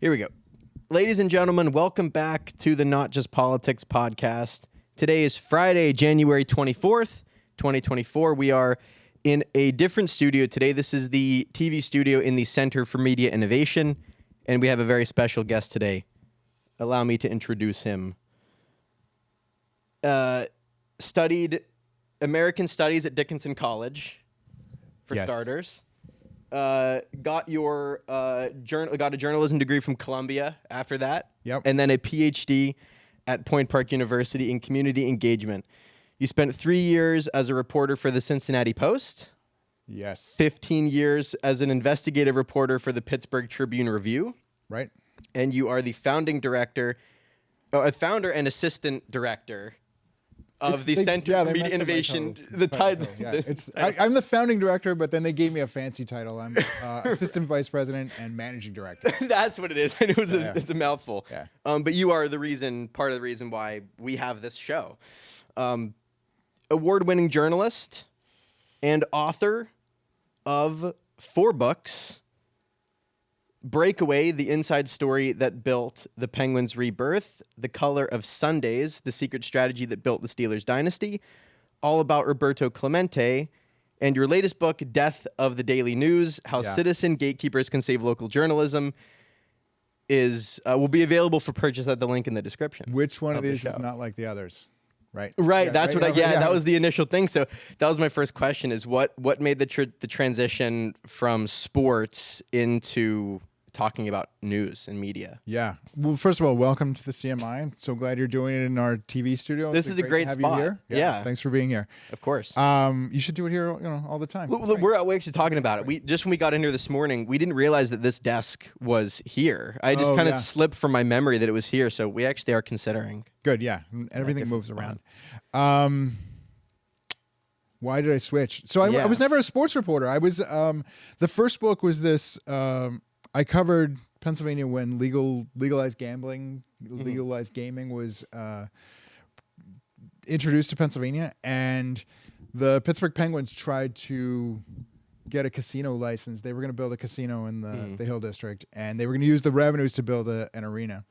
Here we go. Ladies and gentlemen, welcome back to the Not Just Politics podcast. Today is Friday, January 24th, 2024. We are in a different studio today. This is the TV studio in the Center for Media Innovation, and we have a very special guest today. Allow me to introduce him. Studied American Studies at Dickinson College, for starters. Got a journalism degree from Columbia after that. Yep. And then a PhD at Point Park University in community engagement. You spent 3 years as a reporter for the Cincinnati Post. Yes. 15 years as an investigative reporter for the Pittsburgh Tribune-Review. Right. And you are the founder and assistant director of the Center for Media Innovation. The title. I'm the founding director, but then they gave me a fancy title. I'm assistant vice president and managing director. That's what it is. I know it's a mouthful. Yeah. But you are part of the reason why we have this show. Award-winning journalist and author of 4 books. Breakaway, the inside story that built the Penguins' rebirth, The Color of Sundays, the secret strategy that built the Steelers' dynasty, All About Roberto Clemente, and your latest book, Death of the Daily News, How Citizen Gatekeepers Can Save Local Journalism, will be available for purchase at the link in the description. Which one of these is not like the others? Right. Right. That was the initial thing. So that was my first question: is what made the transition from sports into talking about news and media? Yeah. Well, first of all, welcome to the CMI. So glad you're doing it in our TV studio. This is a great spot. You here. Yeah. Thanks for being here. Of course. You should do it here, all the time. We're actually talking about it. When we got in here this morning, we didn't realize that this desk was here. I just kind of slipped from my memory that it was here. So we actually are considering. Good. Yeah. Everything moves around. Why did I switch? So I was never a sports reporter. I was, the first book was this, I covered Pennsylvania when legalized gaming was introduced to Pennsylvania, and the Pittsburgh Penguins tried to get a casino license. They were going to build a casino in the Hill District, and they were going to use the revenues to build an arena.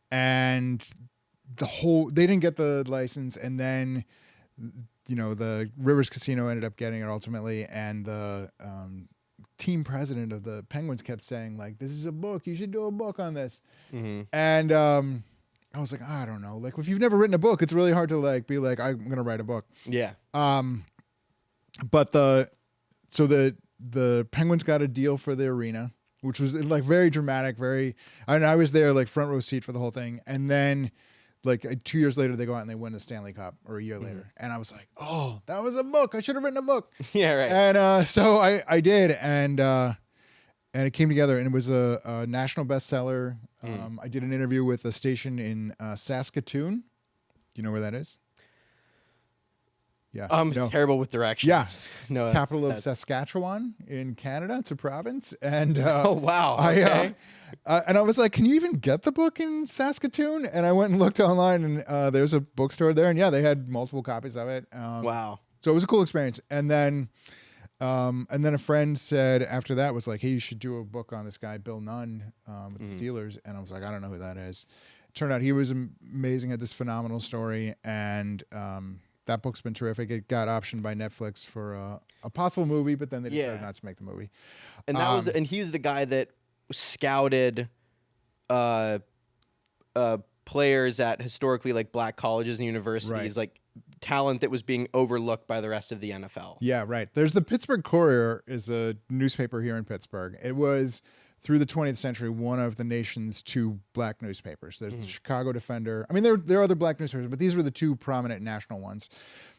And they didn't get the license, and then the Rivers Casino ended up getting it ultimately, and the team president of the Penguins kept saying, like, this is a book, you should do a book on this. And I was like, I don't know, like, if you've never written a book, it's really hard to be like, I'm gonna write a book. But the Penguins got a deal for the arena, which was like very dramatic, I was there like front row seat for the whole thing, and then like 2 years later, they go out and they win the Stanley Cup, or a year later. And I was like, oh, that was a book. I should have written a book. Yeah, right. And so I did, and it came together, and it was a national bestseller. I did an interview with a station in Saskatoon. Do you know where that is? Yeah. I'm terrible with directions. Yeah. No, capital of Saskatchewan in Canada. It's a province. And oh, wow. Okay. And I was like, can you even get the book in Saskatoon? And I went and looked online, and there's a bookstore there. And they had multiple copies of it. Wow. So it was a cool experience. And then a friend said after that was like, hey, you should do a book on this guy, Bill Nunn, with the Steelers. And I was like, I don't know who that is. It turned out he was amazing, had this phenomenal story. And that book's been terrific. It got optioned by Netflix for a possible movie, but then they decided not to make the movie. And and he's the guy that scouted players at historically like black colleges and universities, like talent that was being overlooked by the rest of the NFL. Yeah, right. There's the Pittsburgh Courier is a newspaper here in Pittsburgh. It was through the 20th century one of the nation's 2 black newspapers. There's the Chicago Defender. I mean, there are other black newspapers, but these were the 2 prominent national ones.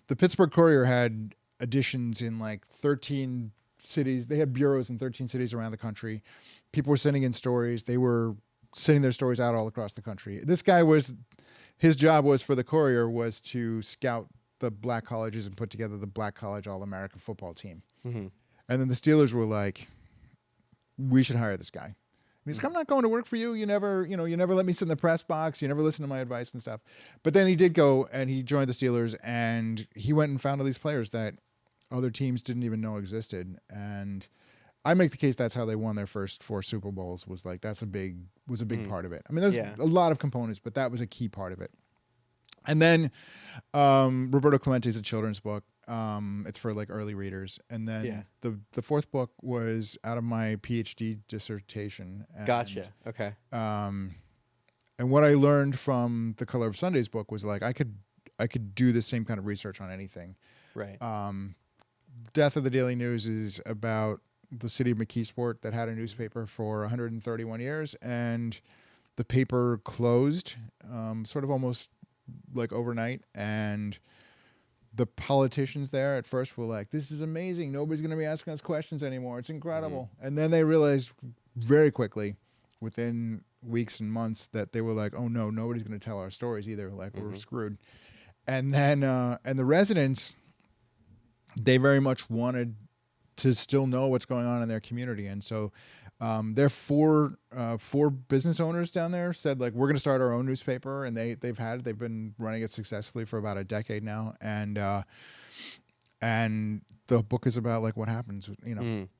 The Pittsburgh Courier had editions in like 13 cities. They had bureaus in 13 cities around the country. People were sending in stories. They were sending their stories out all across the country. This guy his job was for the Courier was to scout the black colleges and put together the black college All-American football team. And then the Steelers were like, we should hire this guy. And he's like, I'm not going to work for you. You never let me sit in the press box. You never listen to my advice and stuff. But then he did go and he joined the Steelers, and he went and found all these players that other teams didn't even know existed. And I make the case that's how they won their first 4 Super Bowls. Was like was a big part of it. I mean, there's a lot of components, but that was a key part of it. And then Roberto Clemente's a children's book. It's for like early readers. And then the 4th book was out of my PhD dissertation. And, Gotcha. Okay. And what I learned from the Color of Sundays book was like I could do the same kind of research on anything. Right. Death of the Daily News is about the city of McKeesport that had a newspaper for 131 years, and the paper closed, sort of almost like overnight. And the politicians there at first were like, "This is amazing. Nobody's going to be asking us questions anymore. It's incredible." And then they realized very quickly, within weeks and months, that they were like, "Oh no, nobody's going to tell our stories either. Like we're screwed." And then and the residents, they very much wanted to still know what's going on in their community. And so their 4 business owners down there said, like, we're going to start our own newspaper. And they've been running it successfully for about a decade now. And the book is about like what happens,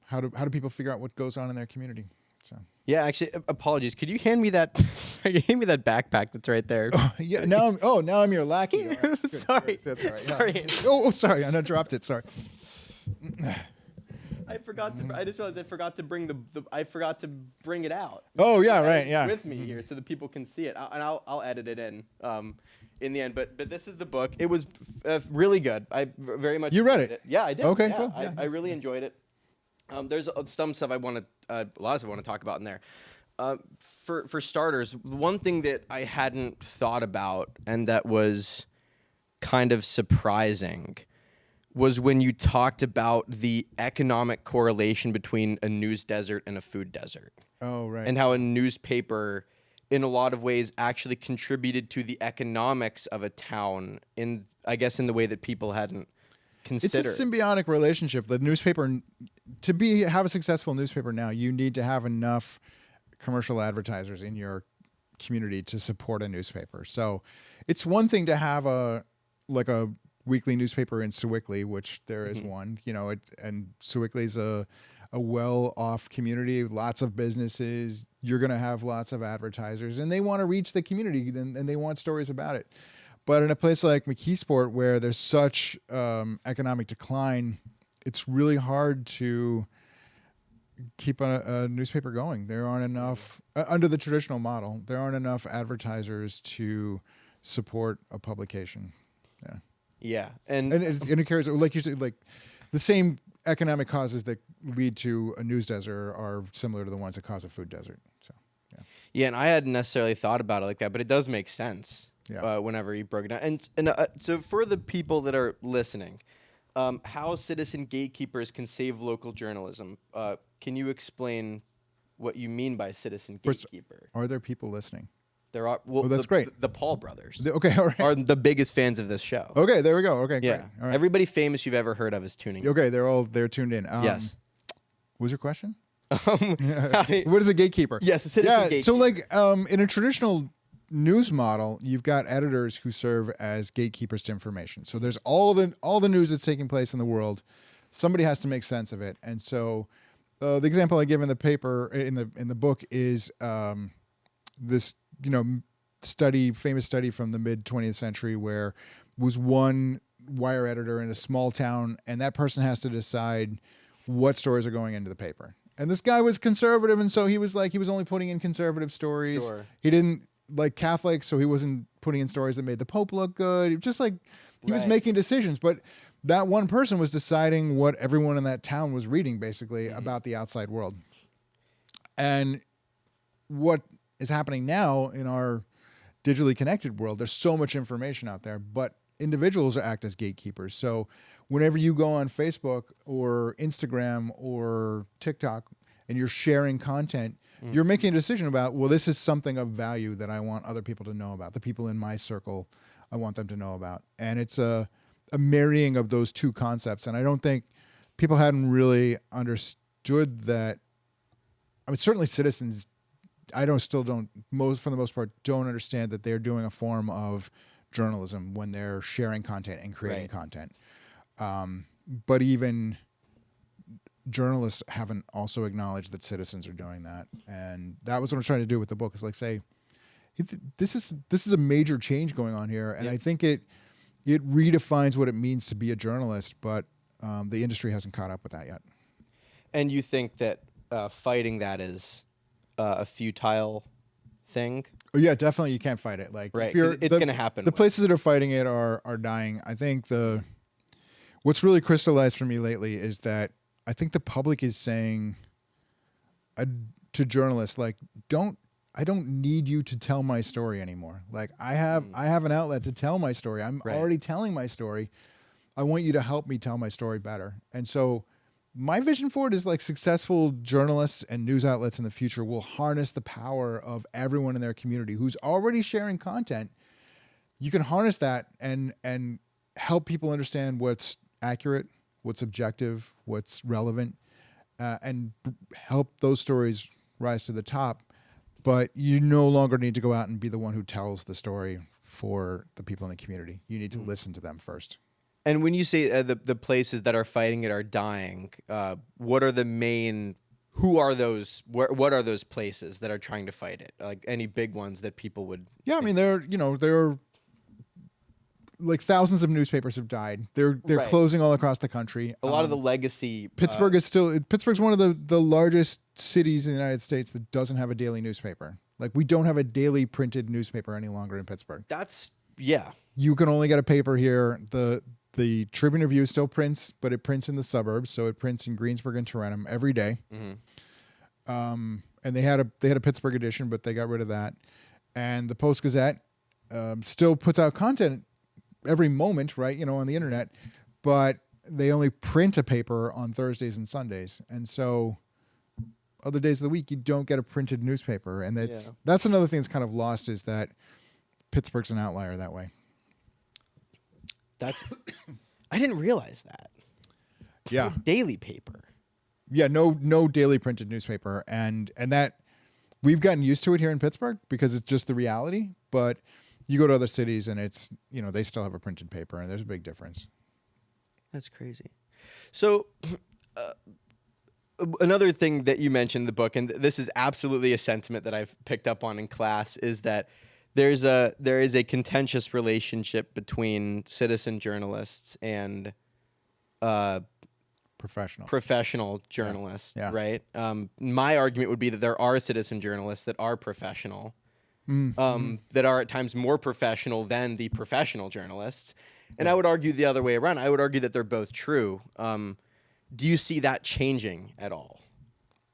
how do people figure out what goes on in their community? So. Yeah, actually, apologies. Could you hand me that? Hand me that backpack that's right there. Yeah. Now I'm your lackey. All right, Sorry. That's all right. Yeah. Sorry. Oh, sorry. I dropped it. Sorry. I forgot to. I just realized I forgot to bring I forgot to bring it out. Oh yeah, right. Yeah. With me here so that people can see it, and I'll edit it in the end. But this is the book. It was really good. I very much. You read it? Yeah, I did. Okay, yeah, cool. Yeah, I really enjoyed it. There's some stuff a lot of stuff I want to talk about in there. For starters, one thing that I hadn't thought about and that was kind of surprising was when you talked about the economic correlation between a news desert and a food desert. Oh, right. And how a newspaper, in a lot of ways, actually contributed to the economics of a town in the way that people hadn't considered. It's a symbiotic relationship. The newspaper, to have a successful newspaper now, you need to have enough commercial advertisers in your community to support a newspaper. So it's one thing to have a weekly newspaper in Sewickley, which there is one, and Sewickley's a well-off community, lots of businesses. You're going to have lots of advertisers, and they want to reach the community, and they want stories about it. But in a place like McKeesport, where there's such economic decline, it's really hard to keep a newspaper going. There aren't enough, under the traditional model, there aren't enough advertisers to support a publication. Yeah. Yeah, and it carries, like you said, like the same economic causes that lead to a news desert are similar to the ones that cause a food desert. So, yeah, and I hadn't necessarily thought about it like that, but it does make sense. Yeah. Whenever you broke it down, and so for the people that are listening, how citizen gatekeepers can save local journalism. Can you explain what you mean by citizen gatekeeper? Are there people listening? There are. Well, that's great. The Paul brothers. Okay, all right. Are the biggest fans of this show. Okay, there we go. Okay, yeah. great. All right. Everybody famous you've ever heard of is tuning in. Okay, they're tuned in. Yes. What was your question? What is a gatekeeper? Yes, a citizen gatekeeper. So like in a traditional news model, you've got editors who serve as gatekeepers to information. So there's all the news that's taking place in the world. Somebody has to make sense of it, and so the example I give in the paper in the book is this famous study from the mid 20th century where was one wire editor in a small town, and that person has to decide what stories are going into the paper. And this guy was conservative, and so he was only putting in conservative stories. Sure. He didn't like Catholics, so he wasn't putting in stories that made the Pope look good. Just like he was making decisions, but that one person was deciding what everyone in that town was reading, basically, about the outside world. And what is happening now in our digitally connected world, there's so much information out there, but individuals act as gatekeepers. So whenever you go on Facebook or Instagram or TikTok and you're sharing content, you're making a decision about, well, this is something of value that I want other people to know about. The people in my circle, I want them to know about. And it's a marrying of those two concepts. And I don't think people hadn't really understood that. I mean, certainly citizens, for the most part, don't understand that they're doing a form of journalism when they're sharing content and creating content. But even journalists haven't also acknowledged that citizens are doing that, and that was what I'm trying to do with the book. Is like say, this is a major change going on here, and I think it redefines what it means to be a journalist, but the industry hasn't caught up with that yet. And you think that fighting that is a futile thing? Oh, yeah, definitely. You can't fight it. Like, right, it's going to happen. The places that are fighting it are dying. I think what's really crystallized for me lately is that I think the public is saying to journalists, like, I don't need you to tell my story anymore. Like, I have an outlet to tell my story. I'm already telling my story. I want you to help me tell my story better. And so my vision for it is like successful journalists and news outlets in the future will harness the power of everyone in their community who's already sharing content. You can harness that and help people understand what's accurate, what's objective, what's relevant, and help those stories rise to the top. But you no longer need to go out and be the one who tells the story for the people in the community. You need to listen to them first. And when you say the places that are fighting it are dying, what are the main? Who are those? What are those places that are trying to fight it? Like any big ones that people would? Yeah, I mean, there are like thousands of newspapers have died. They're closing all across the country. A lot of the legacy. Pittsburgh is still. Pittsburgh's one of the largest cities in the United States that doesn't have a daily newspaper. Like, we don't have a daily printed newspaper any longer in Pittsburgh. You can only get a paper here. The Tribune Review still prints, but it prints in the suburbs, so it prints in Greensburg and Tarentum every day. And they had a Pittsburgh edition, but they got rid of that. And the Post Gazette still puts out content every moment, right? On the internet, but they only print a paper on Thursdays and Sundays, and so other days of the week you don't get a printed newspaper. And that's another thing that's kind of lost, is that Pittsburgh's an outlier that way. I didn't realize that. Yeah. Daily paper. Yeah, no daily printed newspaper, and that we've gotten used to it here in Pittsburgh because it's just the reality. But you go to other cities and it's they still have a printed paper, and there's a big difference. That's crazy. So another thing that you mentioned in the book, and this is absolutely a sentiment that I've picked up on in class, is that there is a contentious relationship between citizen journalists and professional journalists, right? My argument would be that there are citizen journalists that are professional, that are at times more professional than the professional journalists. And I would argue the other way around. I would argue that they're both true. Do you see that changing at all?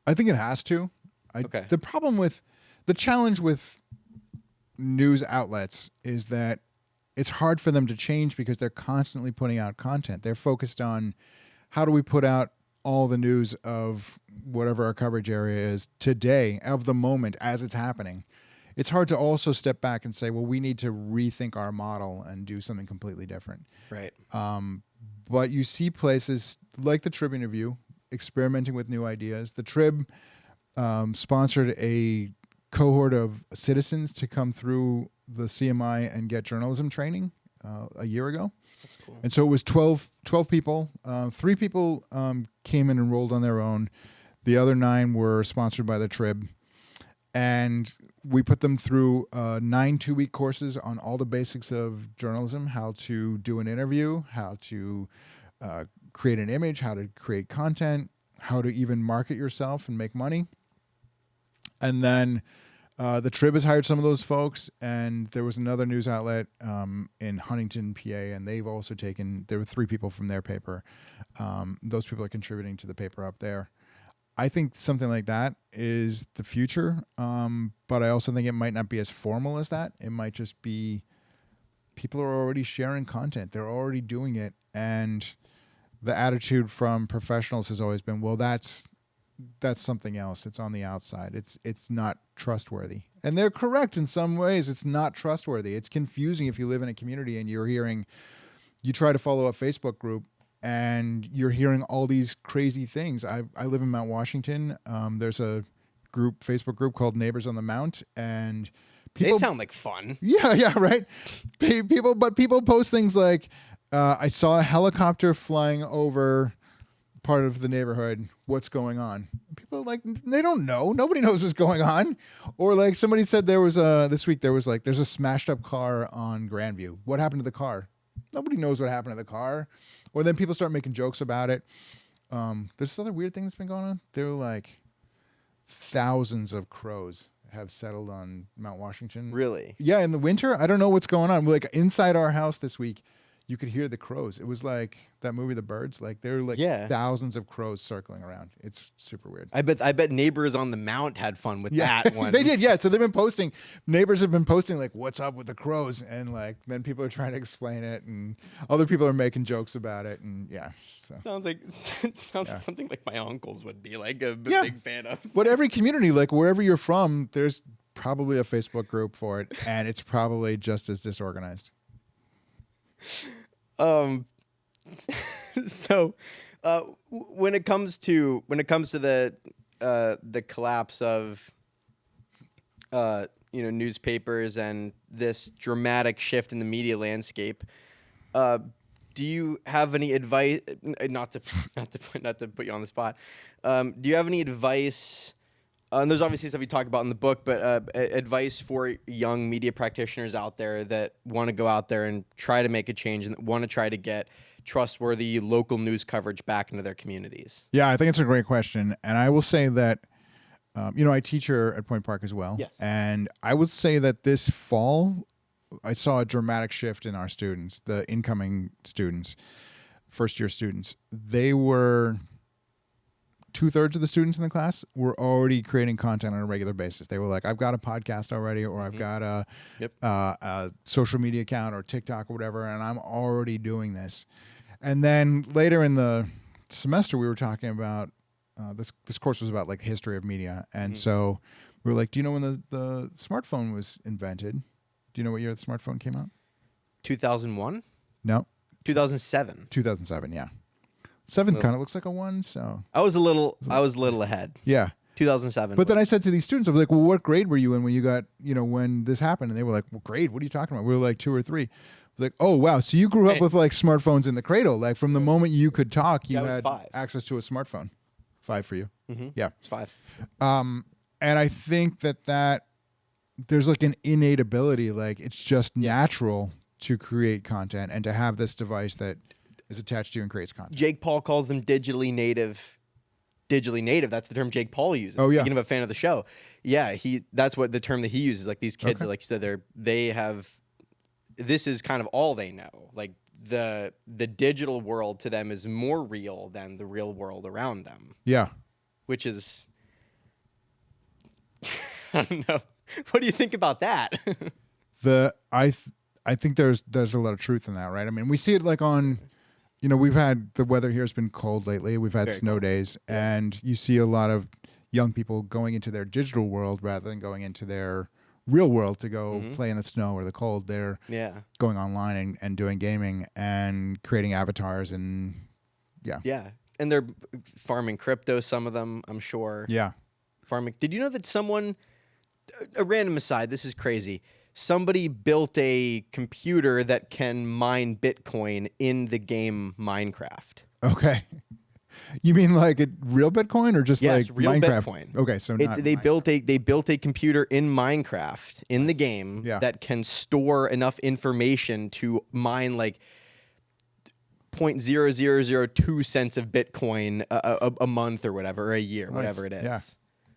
I think it has to. The challenge with news outlets is that it's hard for them to change because they're constantly putting out content. They're focused on how do we put out all the news of whatever our coverage area is today, of the moment as it's happening. It's hard to also step back and say, well, we need to rethink our model and do something completely different. Right. But you see places like the Tribune Review experimenting with new ideas. The Trib sponsored a cohort of citizens to come through the CMI and get journalism training a year ago. That's cool. And so it was 12 people. 3 people came and enrolled on their own. The other 9 were sponsored by the Trib. And we put them through 9 2-week courses on all the basics of journalism, how to do an interview, how to create an image, how to create content, how to even market yourself and make money. And then the Trib has hired some of those folks, and there was another news outlet in Huntington, PA, and they've also there were 3 people from their paper. Those people are contributing to the paper up there. I think something like that is the future, but I also think it might not be as formal as that. It might just be people are already sharing content. They're already doing it, and the attitude from professionals has always been, well, that's something else. It's on the outside. It's not trustworthy. And they're correct in some ways. It's not trustworthy. It's confusing if you live in a community and you try to follow a Facebook group and you're hearing all these crazy things. I live in Mount Washington. There's a Facebook group called Neighbors on the Mount, and they sound like fun. Yeah, right. People post things like, I saw a helicopter flying over part of the neighborhood, what's going on? People are like, they don't know. Nobody knows what's going on. Or like somebody said there was this week there was like there's a smashed up car on Grandview. What happened to the car? Nobody knows what happened to the car. Or then people start making jokes about it. There's this other weird thing that's been going on. There were like thousands of crows have settled on Mount Washington. Really? Yeah, in the winter. I don't know what's going on. Like inside our house this week, you could hear the crows. It was like that movie, The Birds. Like there were like thousands of crows circling around. It's super weird. I bet neighbors on the Mount had fun with that one. They did, yeah. So they've been posting. Neighbors have been posting like, "What's up with the crows?" And like then people are trying to explain it, and other people are making jokes about it, and yeah. So Sounds like something like my uncles would be like a big fan of. But every community, like wherever you're from, there's probably a Facebook group for it, and it's probably just as disorganized. So when it comes to the collapse of newspapers and this dramatic shift in the media landscape, do you have any advice? Not to put you on the spot. Do you have any advice? And there's obviously stuff you talk about in the book, but advice for young media practitioners out there that want to go out there and try to make a change and want to try to get trustworthy local news coverage back into their communities. Yeah, I think it's a great question. And I will say that, I teach here at Point Park as well. Yes. And I would say that this fall, I saw a dramatic shift in our students, the incoming students, first-year students. They were... 2/3 of the students in the class were already creating content on a regular basis. They were like, I've got a podcast already, or I've got a social media account or TikTok or whatever, and I'm already doing this. And then later in the semester, we were talking about, this course was about like history of media. And so we were like, do you know when the smartphone was invented? Do you know what year the smartphone came out? 2001? No. 2007. 2007, yeah. 7 kind of looks like a 1, so I was a little ahead. Yeah. 2007. But then I said to these students, I was like, well, what grade were you in when you got, when this happened? And they were like, well, grade? What are you talking about? We were like 2 or 3. I was like, oh, wow. So you grew up with like smartphones in the cradle. Like from the moment you could talk, you had 5. access to a smartphone. 5 for you. Mm-hmm. Yeah. It's 5. And I think that there's like an innate ability, like it's just natural to create content and to have this device that is attached to you and creates content. Jake Paul calls them digitally native. Digitally native. That's the term Jake Paul uses. Oh yeah. Speaking of a fan of the show, yeah, that's what the term that he uses. Like these kids, like you said, they have. This is kind of all they know. Like the digital world to them is more real than the real world around them. Yeah. Which is, I don't know. What do you think about that? I think there's a lot of truth in that, right? I mean, we see it like on. We've had the weather here has been cold lately. We've had Very snow cold. days, and you see a lot of young people going into their digital world rather than going into their real world to go play in the snow or the cold. They're going online and doing gaming and creating avatars and and they're farming crypto. Some of them, I'm sure. Yeah. Farming. Did you know that someone? A random aside. This is crazy. Somebody built a computer that can mine Bitcoin in the game Minecraft. Okay. You mean like a real Bitcoin or just like real Minecraft? Bitcoin. Okay, so They built a computer in Minecraft in the game that can store enough information to mine like 0.0002 cents of Bitcoin a month or whatever, or a year, whatever it is. Yeah.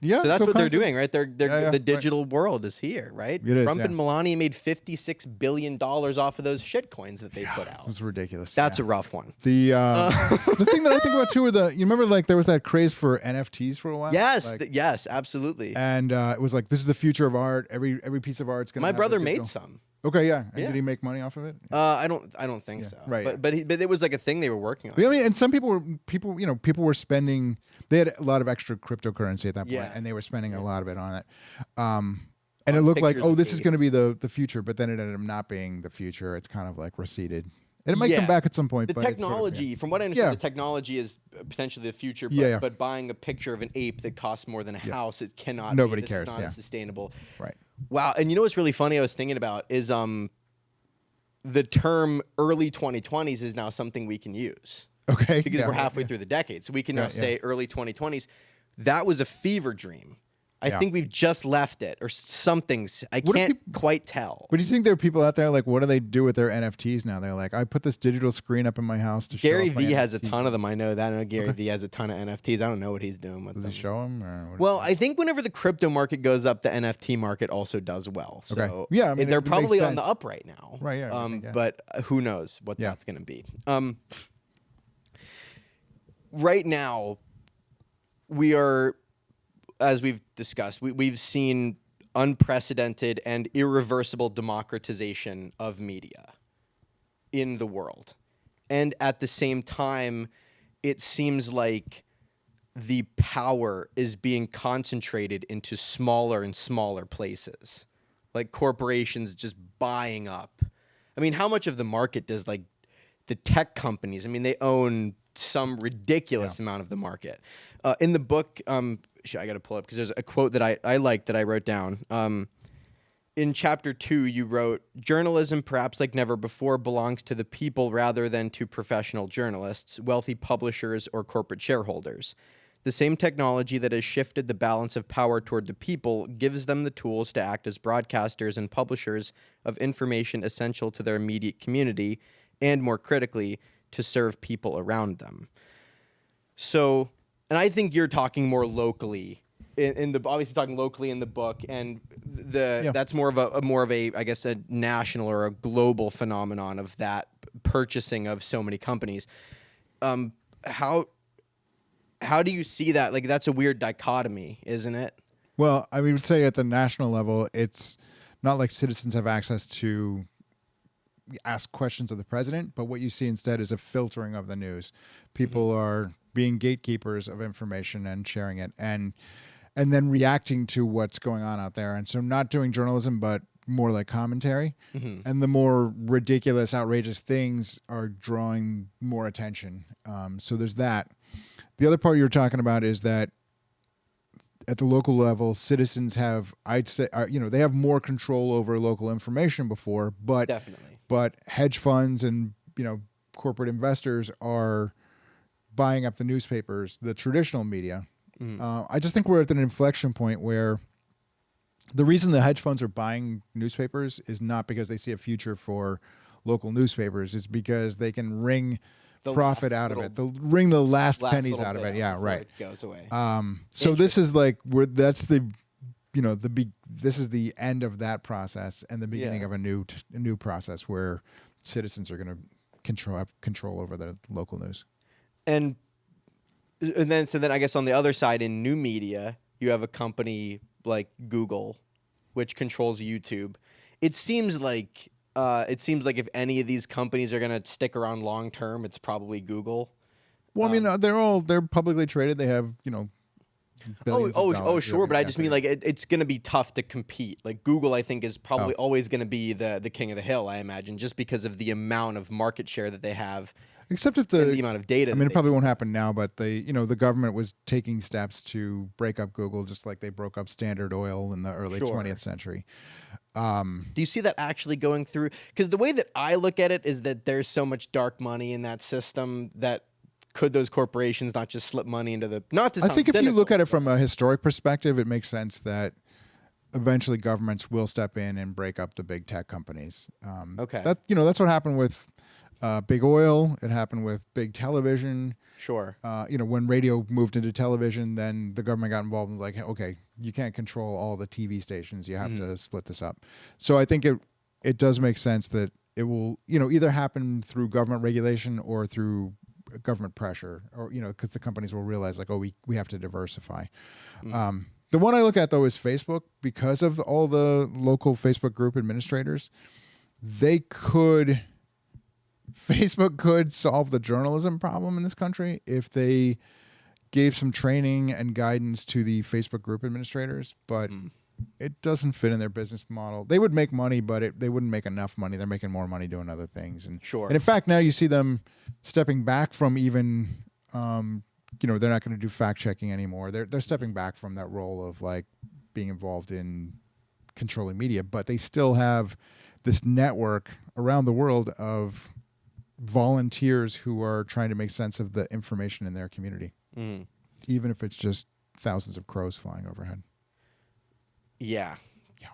Yeah, so that's what they're doing, right? The digital world is here, right? It is, Trump and Melania made $56 billion off of those shit coins that they put out. It was ridiculous. That's a rough one. The thing that I think about too are you remember like there was that craze for NFTs for a while? Yes, like, yes, absolutely. And it was like this is the future of art. Every piece of art's gonna. My brother made some. Okay, yeah. And did he make money off of it? I don't think so. Right. But it was like a thing they were working on. I mean, and some people were spending. They had a lot of extra cryptocurrency at that point, and they were spending a lot of it on it. And it looked like, oh, this is going to be the future, but then it ended up not being the future. It's kind of like receded. And it might come back at some point. The but technology, it's sort of, from what I understand, the technology is potentially the future. But, but buying a picture of an ape that costs more than a house, it cannot. Nobody be. cares. It's not sustainable. Right. Wow. And you know what's really funny? I was thinking about is the term early 2020s is now something we can use. Okay. because Yeah, we're right, halfway yeah. through the decade. So we can now Yeah, yeah. say early 2020s. That was a fever dream. I Yeah. think we've just left it or something's. I What do can't peop- quite tell. But do you think there are people out there like, what do they do with their NFTs now? They're like, I put this digital screen up in my house to show Gary off my Vee has a NFT. ton of them. I know that. I know Gary Okay. Vee has a ton of NFTs. I don't know what he's doing with Does them. he show them? Or what Well, I think whenever the crypto market goes up, the NFT market also does well. So Okay. Yeah, I mean, they're it makes probably on the sense. up right now. Right, yeah, I think, yeah. But who knows what Yeah. that's going to be. Right now, we are, as we've discussed, we've seen unprecedented and irreversible democratization of media in the world. And at the same time, it seems like the power is being concentrated into smaller and smaller places, like corporations just buying up. I mean, how much of the market does like the tech companies? I mean, they own some ridiculous amount of the market. In the book, I got to pull up because there's a quote that I like that I wrote down. In chapter 2, you wrote, journalism, perhaps like never before, belongs to the people rather than to professional journalists, wealthy publishers, or corporate shareholders. The same technology that has shifted the balance of power toward the people gives them the tools to act as broadcasters and publishers of information essential to their immediate community, and more critically, to serve people around them. So, and I think you're talking more locally in the, obviously talking locally in the book, and that's more of a I guess a national or a global phenomenon of that purchasing of so many companies. How do you see that? Like, that's a weird dichotomy, isn't it? Well, I would say at the national level, it's not like citizens have access to ask questions of the president, but what you see instead is a filtering of the news. People are being gatekeepers of information and sharing it, and then reacting to what's going on out there. And so not doing journalism, but more like commentary. And the more ridiculous, outrageous things are drawing more attention. So there's that. The other part you're talking about is that at the local level, citizens have, I'd say, they have more control over local information before, but Definitely. But hedge funds and corporate investors are buying up the newspapers, the traditional media. I just think we're at an inflection point where the reason the hedge funds are buying newspapers is not because they see a future for local newspapers. It's because they can wring The profit last out of little- it. They'll wring the last pennies little out of bit it. Yeah, before right. It goes away. So this is like that's the this is the end of that process and the beginning of a new process where citizens are going to have control over the local news. And then I guess on the other side, in new media, you have a company like Google, which controls YouTube. It seems like if any of these companies are going to stick around long term, it's probably Google. Well, I mean, they're publicly traded. They have billions of dollars Sure, but I just mean like it's going to be tough to compete. Like Google, I think is probably always going to be the king of the hill. I imagine just because of the amount of market share that they have. Except if the amount of data. I mean, it probably won't happen now, but the government was taking steps to break up Google, just like they broke up Standard Oil in the early 20th century. Do you see that actually going through? Because the way that I look at it is that there's so much dark money in that system that could those corporations not just slip money into the? Not to. I think if you look at it from a historic perspective, it makes sense that eventually governments will step in and break up the big tech companies. Okay. That's what happened with big oil. It happened with big television. Sure. When radio moved into television, then the government got involved and was like, okay, you can't control all the TV stations. You have to split this up. So I think it does make sense that it will, either happen through government regulation or through government pressure, or because the companies will realize like, oh, we have to diversify. The one I look at though is Facebook, because of all the local Facebook group administrators. Facebook could solve the journalism problem in this country if they gave some training and guidance to the Facebook group administrators, but it doesn't fit in their business model. They would make money, but they wouldn't make enough money. They're making more money doing other things. And in fact, now you see them stepping back from even, they're not going to do fact checking anymore. They're stepping back from that role of like being involved in controlling media, but they still have this network around the world of volunteers who are trying to make sense of the information in their community, even if it's just thousands of crows flying overhead. Yeah.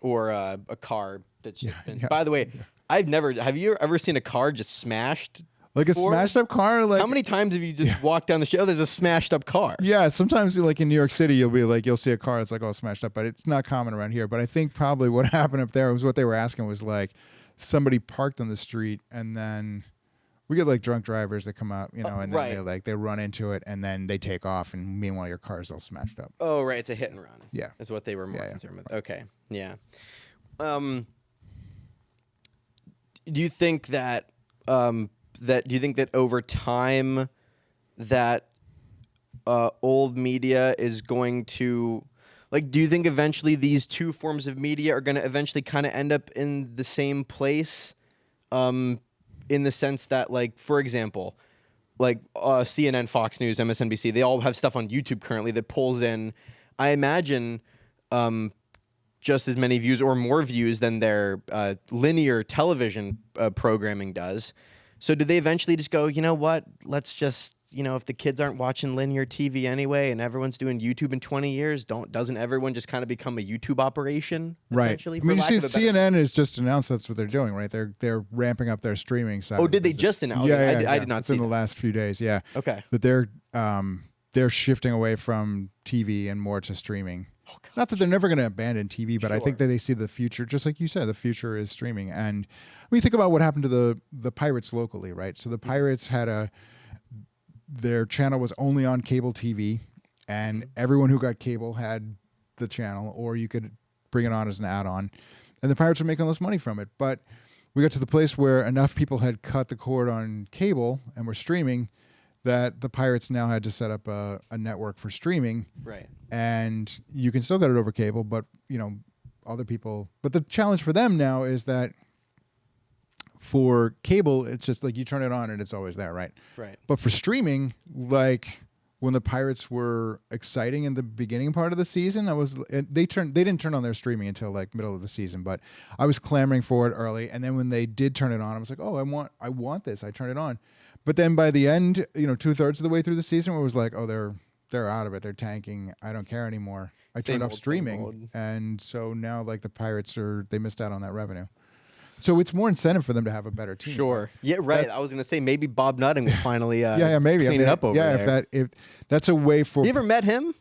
Or a car that's just been. Yes. By the way, have you ever seen a car just smashed? Like a smashed up car? Like, how many times have you just walked down the street? Oh, there's a smashed up car. Yeah, sometimes like in New York City, you'll see a car that's like all smashed up, but it's not common around here. But I think probably what happened up there was what they were asking was like somebody parked on the street, and then we get like drunk drivers that come out, and then they run into it, and then they take off, and meanwhile your car's all smashed up. Oh, right, it's a hit and run. Yeah, that's what they were more concerned with. Okay, yeah. Do you think that over time that old media is going to, like, do you think eventually these two forms of media are going to eventually kind of end up in the same place, in the sense that, like, for example, like CNN, Fox News, MSNBC, they all have stuff on YouTube currently that pulls in, I imagine, just as many views or more views than their linear television programming does. So do they eventually just go, you know what, let's just, if the kids aren't watching linear TV anyway and everyone's doing YouTube in 20 years, doesn't everyone just kind of become a YouTube operation? Right. I mean, you see, CNN has just announced that's what they're doing, right? They're ramping up their streaming side. Oh, did they just announce? Yeah, I did not see in the last few days, yeah. Okay. That they're shifting away from TV and more to streaming. Oh, not that they're never going to abandon TV, but I think that they see the future, just like you said, the future is streaming. And when you think about what happened to the pirates locally, right? So the pirates had their channel was only on cable TV, and everyone who got cable had the channel, or you could bring it on as an add-on, and the pirates were making less money from it. But we got to the place where enough people had cut the cord on cable and were streaming that the pirates now had to set up a network for streaming. Right. And you can still get it over cable, but other people. But the challenge for them now is that for cable, it's just like you turn it on and it's always there, right? Right. But for streaming, like when the pirates were exciting in the beginning part of the season, they didn't turn on their streaming until like middle of the season, but I was clamoring for it early, and then when they did turn it on, I was like, oh, I want this. I turned it on. But then by the end, 2/3 of the way through the season, it was like, oh, they're out of it. They're tanking. I don't care anymore. I turned off streaming, and so now like the pirates they missed out on that revenue. So it's more incentive for them to have a better team. Sure. Yeah, right. I was going to say maybe Bob Nutting will finally maybe clean it up over there. If that's a way for. You ever met him?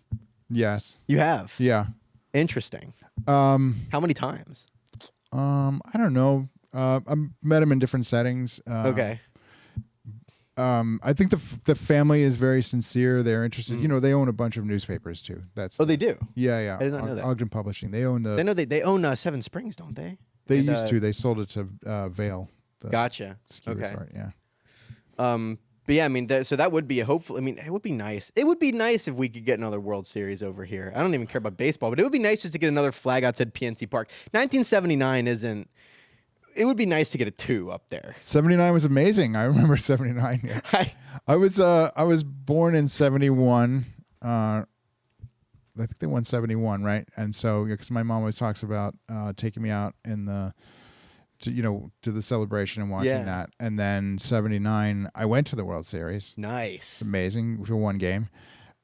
Yes. You have? Yeah. Interesting. How many times? I don't know. I met him in different settings. Okay. I think the family is very sincere. They're interested. They own a bunch of newspapers too. They do? Yeah. I did not know that. Ogden Publishing. They own the. They own Seven Springs, don't they? They used to. They sold it to Vail. Gotcha. Ski resort, yeah. But yeah, I mean, so that would be hopefully. I mean, it would be nice. It would be nice if we could get another World Series over here. I don't even care about baseball, but it would be nice just to get another flag outside PNC Park. 1979 isn't. It would be nice to get a 2 up there. 79 was amazing. I remember 79. Yeah. I was born in 71. I think they won 71, right? And so, because my mom always talks about taking me out to the celebration and watching that. And then 79, I went to the World Series. Nice. It's amazing for one game.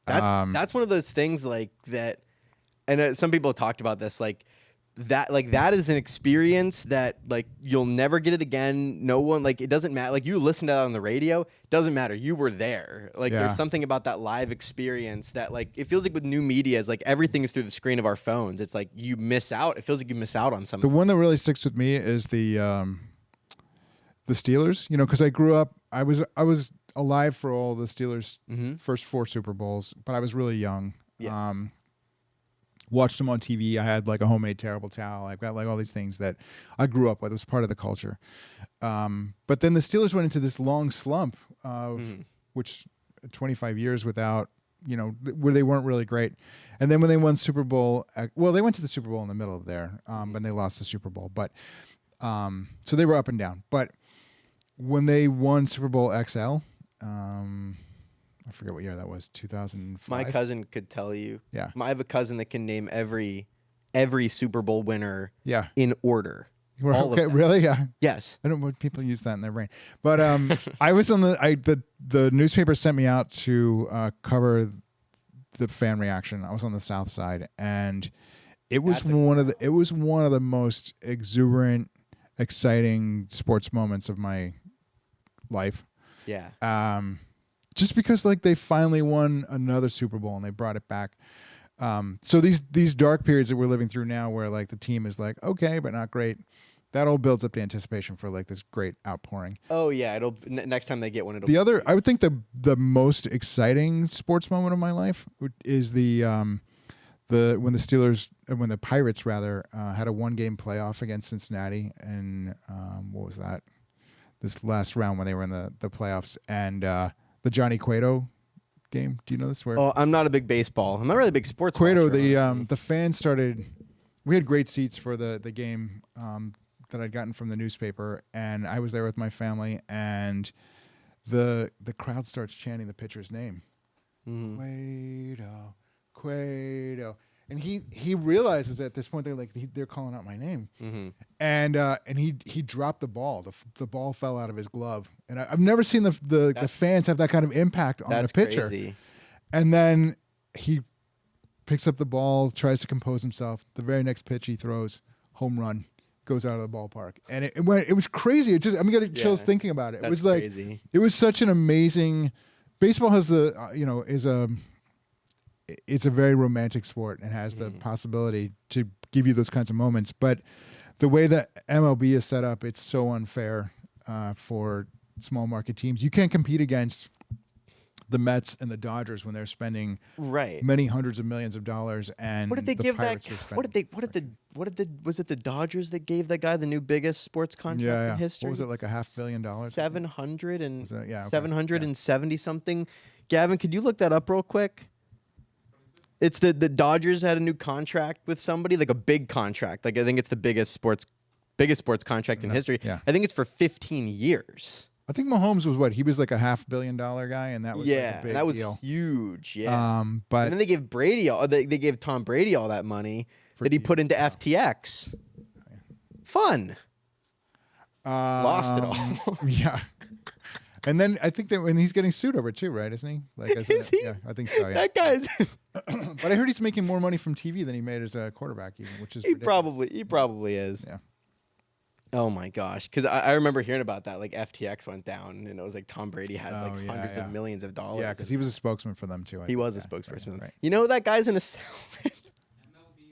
That's one of those things like that. And some people have talked about this, that is an experience that like you'll never get it again. No one, like, it doesn't matter. Like, you listen to that on the radio, doesn't matter. You were there. Like, there's something about that live experience that, like, it feels like with new media is like everything is through the screen of our phones. It's like you miss out. It feels like you miss out on something. The one that really sticks with me is the Steelers. Because I grew up, I was alive for all the Steelers' first 4 Super Bowls, but I was really young. Yeah. Watched them on TV. I had like a homemade terrible towel. I've got like all these things that I grew up with. It was part of the culture. But then the Steelers went into this long slump of which 25 years without, where they weren't really great. And then when they won Super Bowl, they went to the Super Bowl in the middle of there, and they lost the Super Bowl. But so they were up and down. But when they won Super Bowl XL, I forget what year that was, 2005? My cousin could tell you. Yeah. I have a cousin that can name every Super Bowl winner in order. All okay, of them. really? Yeah. Yes. I don't know what people use that in their brain. But I was on the newspaper sent me out to cover the fan reaction. I was on the South Side, and it was one of the most exuberant, exciting sports moments of my life. Yeah. Just because like they finally won another Super Bowl and they brought it back. So these dark periods that we're living through now, where like the team is like okay but not great, that all builds up the anticipation for like this great outpouring. Oh yeah, it'll next time they get one. I would think the most exciting sports moment of my life is when the Pirates rather had a 1-game playoff against Cincinnati, and what was that? This last round when they were in the playoffs, and the Johnny Cueto game. Do you know this? Oh, I'm not a big baseball. I'm not really a big sports. Cueto, watcher, the fans started. We had great seats for the game that I'd gotten from the newspaper, and I was there with my family, and the crowd starts chanting the pitcher's name, Cueto, and he realizes at this point they're calling out my name, and he dropped the ball. The ball fell out of his glove, and I've never seen the fans have that kind of impact on a pitcher. Crazy. And then he picks up the ball, tries to compose himself. The very next pitch he throws, home run, goes out of the ballpark, and it was crazy. I'm getting chills thinking about it. It was like crazy. It was such an amazing. Baseball has it's a very romantic sport and has the possibility to give you those kinds of moments. But the way that MLB is set up, it's so unfair for small market teams. You can't compete against the Mets and the Dodgers when they're spending many hundreds of millions of dollars. And what did they give that? Was it the Dodgers that gave that guy the new biggest sports contract in history? What was it, like $500 million? 770 something. Gavin, could you look that up real quick? It's the Dodgers had a new contract with somebody, like a big contract. Like I think it's the biggest sports contract in history. Yeah. I think it's for 15 years. I think Mahomes was what? He was like a $500 million guy, and that was like a big that was deal. huge. Yeah. But and then they gave they gave Tom Brady all that money that he put into FTX. Fun. Lost it all. Yeah. And then I think that when he's getting sued over it too, right? Isn't he? Like, Is he? Yeah, I think so. Yeah. That guy's. But I heard he's making more money from TV than he made as a quarterback, even, which is he ridiculous. probably is. Yeah. Oh my gosh, because I remember hearing about that. Like FTX went down, and it was like Tom Brady had hundreds of millions of dollars. Yeah, because he was a spokesman for them too. He was a spokesperson. Right. You know that guy's in a cell.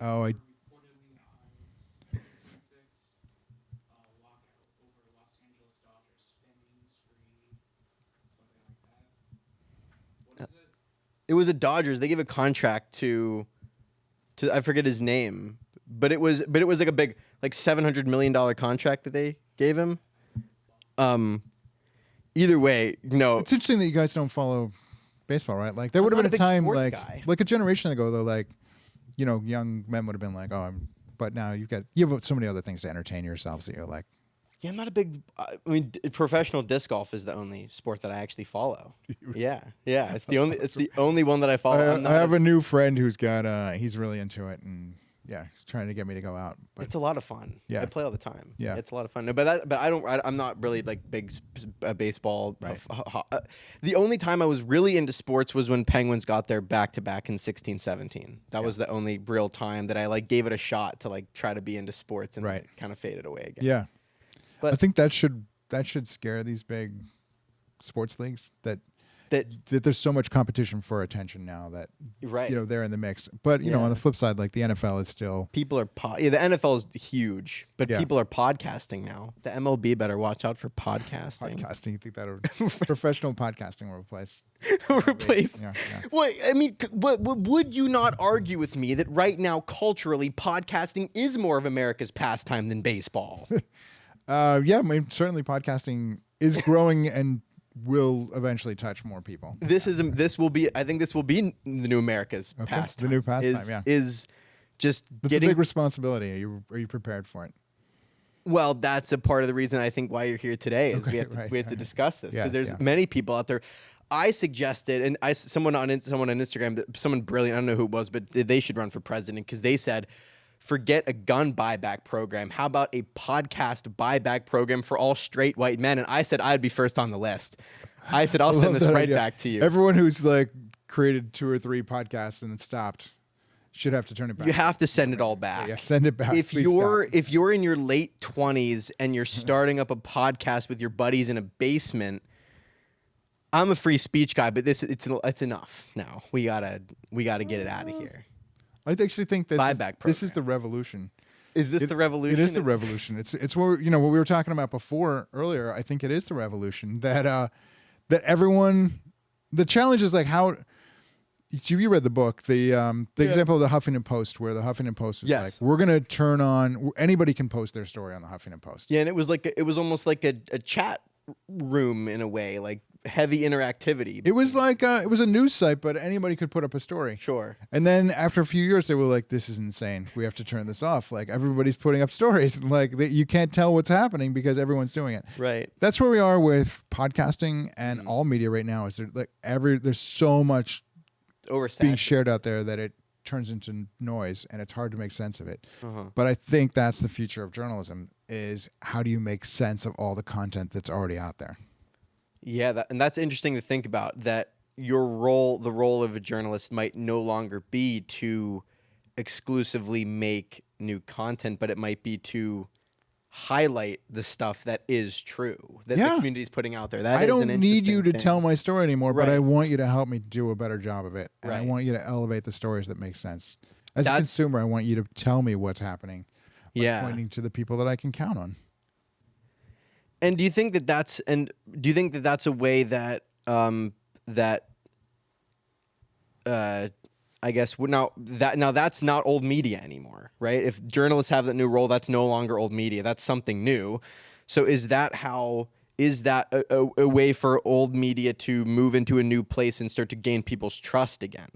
Oh, I. It was a Dodgers. They gave a contract to I forget his name, but it was like a big like $700 million contract that they gave him. Either way, no. It's interesting that you guys don't follow baseball, right? Like there would have been a time like a generation ago though, like young men would have been like, but now you have so many other things to entertain yourselves that you're like. Yeah, I'm not a big. Professional disc golf is the only sport that I actually follow. Yeah. It's the only one that I follow. I have a new friend who's got. He's really into it, and trying to get me to go out. But it's a lot of fun. Yeah, I play all the time. Yeah, it's a lot of fun. No, but I'm not really like big baseball. Right. The only time I was really into sports was when Penguins got their back-to-back in 16-17. That was the only real time that I like gave it a shot to like try to be into sports, and it kind of faded away again. Yeah. But I think that should scare these big sports leagues that there's so much competition for attention now that they're in the mix. But on the flip side, like the NFL is still people are the NFL is huge, but people are podcasting now. The MLB better watch out for podcasting. You think that professional podcasting will replace? Yeah. Well, I mean, would you not argue with me that right now, culturally, podcasting is more of America's pastime than baseball? I mean, certainly podcasting is growing and will eventually touch more people. This will be the new America's pastime. The new pastime, is just That's a big responsibility. Are you prepared for it? Well, that's a part of the reason I think why you're here today is we have to discuss this because there's many people out there. I suggested, and someone on Instagram, someone brilliant, I don't know who it was, but they should run for president because they said forget a gun buyback program. How about a podcast buyback program for all straight white men? And I said I'd be first on the list. I said I'll send this right back to you. Everyone who's like created 2 or 3 podcasts and then stopped should have to turn it back. You have to send it all back. Yeah, send it back. If you're in your late 20s and you're starting up a podcast with your buddies in a basement, I'm a free speech guy, but it's enough now. We gotta get it out of here. I actually think this is the revolution. Is this the revolution? It is the revolution. It's what what we were talking about earlier. I think it is the revolution that everyone. The challenge is like how. You read the book, the example of the Huffington Post, where the Huffington Post was like, we're going to turn on, anybody can post their story on the Huffington Post. Yeah, and it was almost like a chat room in a way, like heavy interactivity. It was like, it was a news site, but anybody could put up a story. Sure. And then after a few years, they were like, this is insane. We have to turn this off. Like, everybody's putting up stories. Like, you can't tell what's happening because everyone's doing it. Right. That's where we are with podcasting and all media right now. Is there's so much being shared out there that it turns into noise and it's hard to make sense of it. But I think that's the future of journalism, is how do you make sense of all the content that's already out there? Yeah, and that's interesting to think about, that the role of a journalist might no longer be to exclusively make new content, but it might be to highlight the stuff that is true that the community is putting out there. I don't need you to tell my story anymore, but Right. I want you to help me do a better job of it. And I Right. want you to elevate the stories that make sense. As a consumer, I want you to tell me what's happening by pointing to the people that I can count on. And do you think that that's a way that I guess now that's not old media anymore, right? If journalists have that new role, that's no longer old media. That's something new. So is that a way for old media to move into a new place and start to gain people's trust again?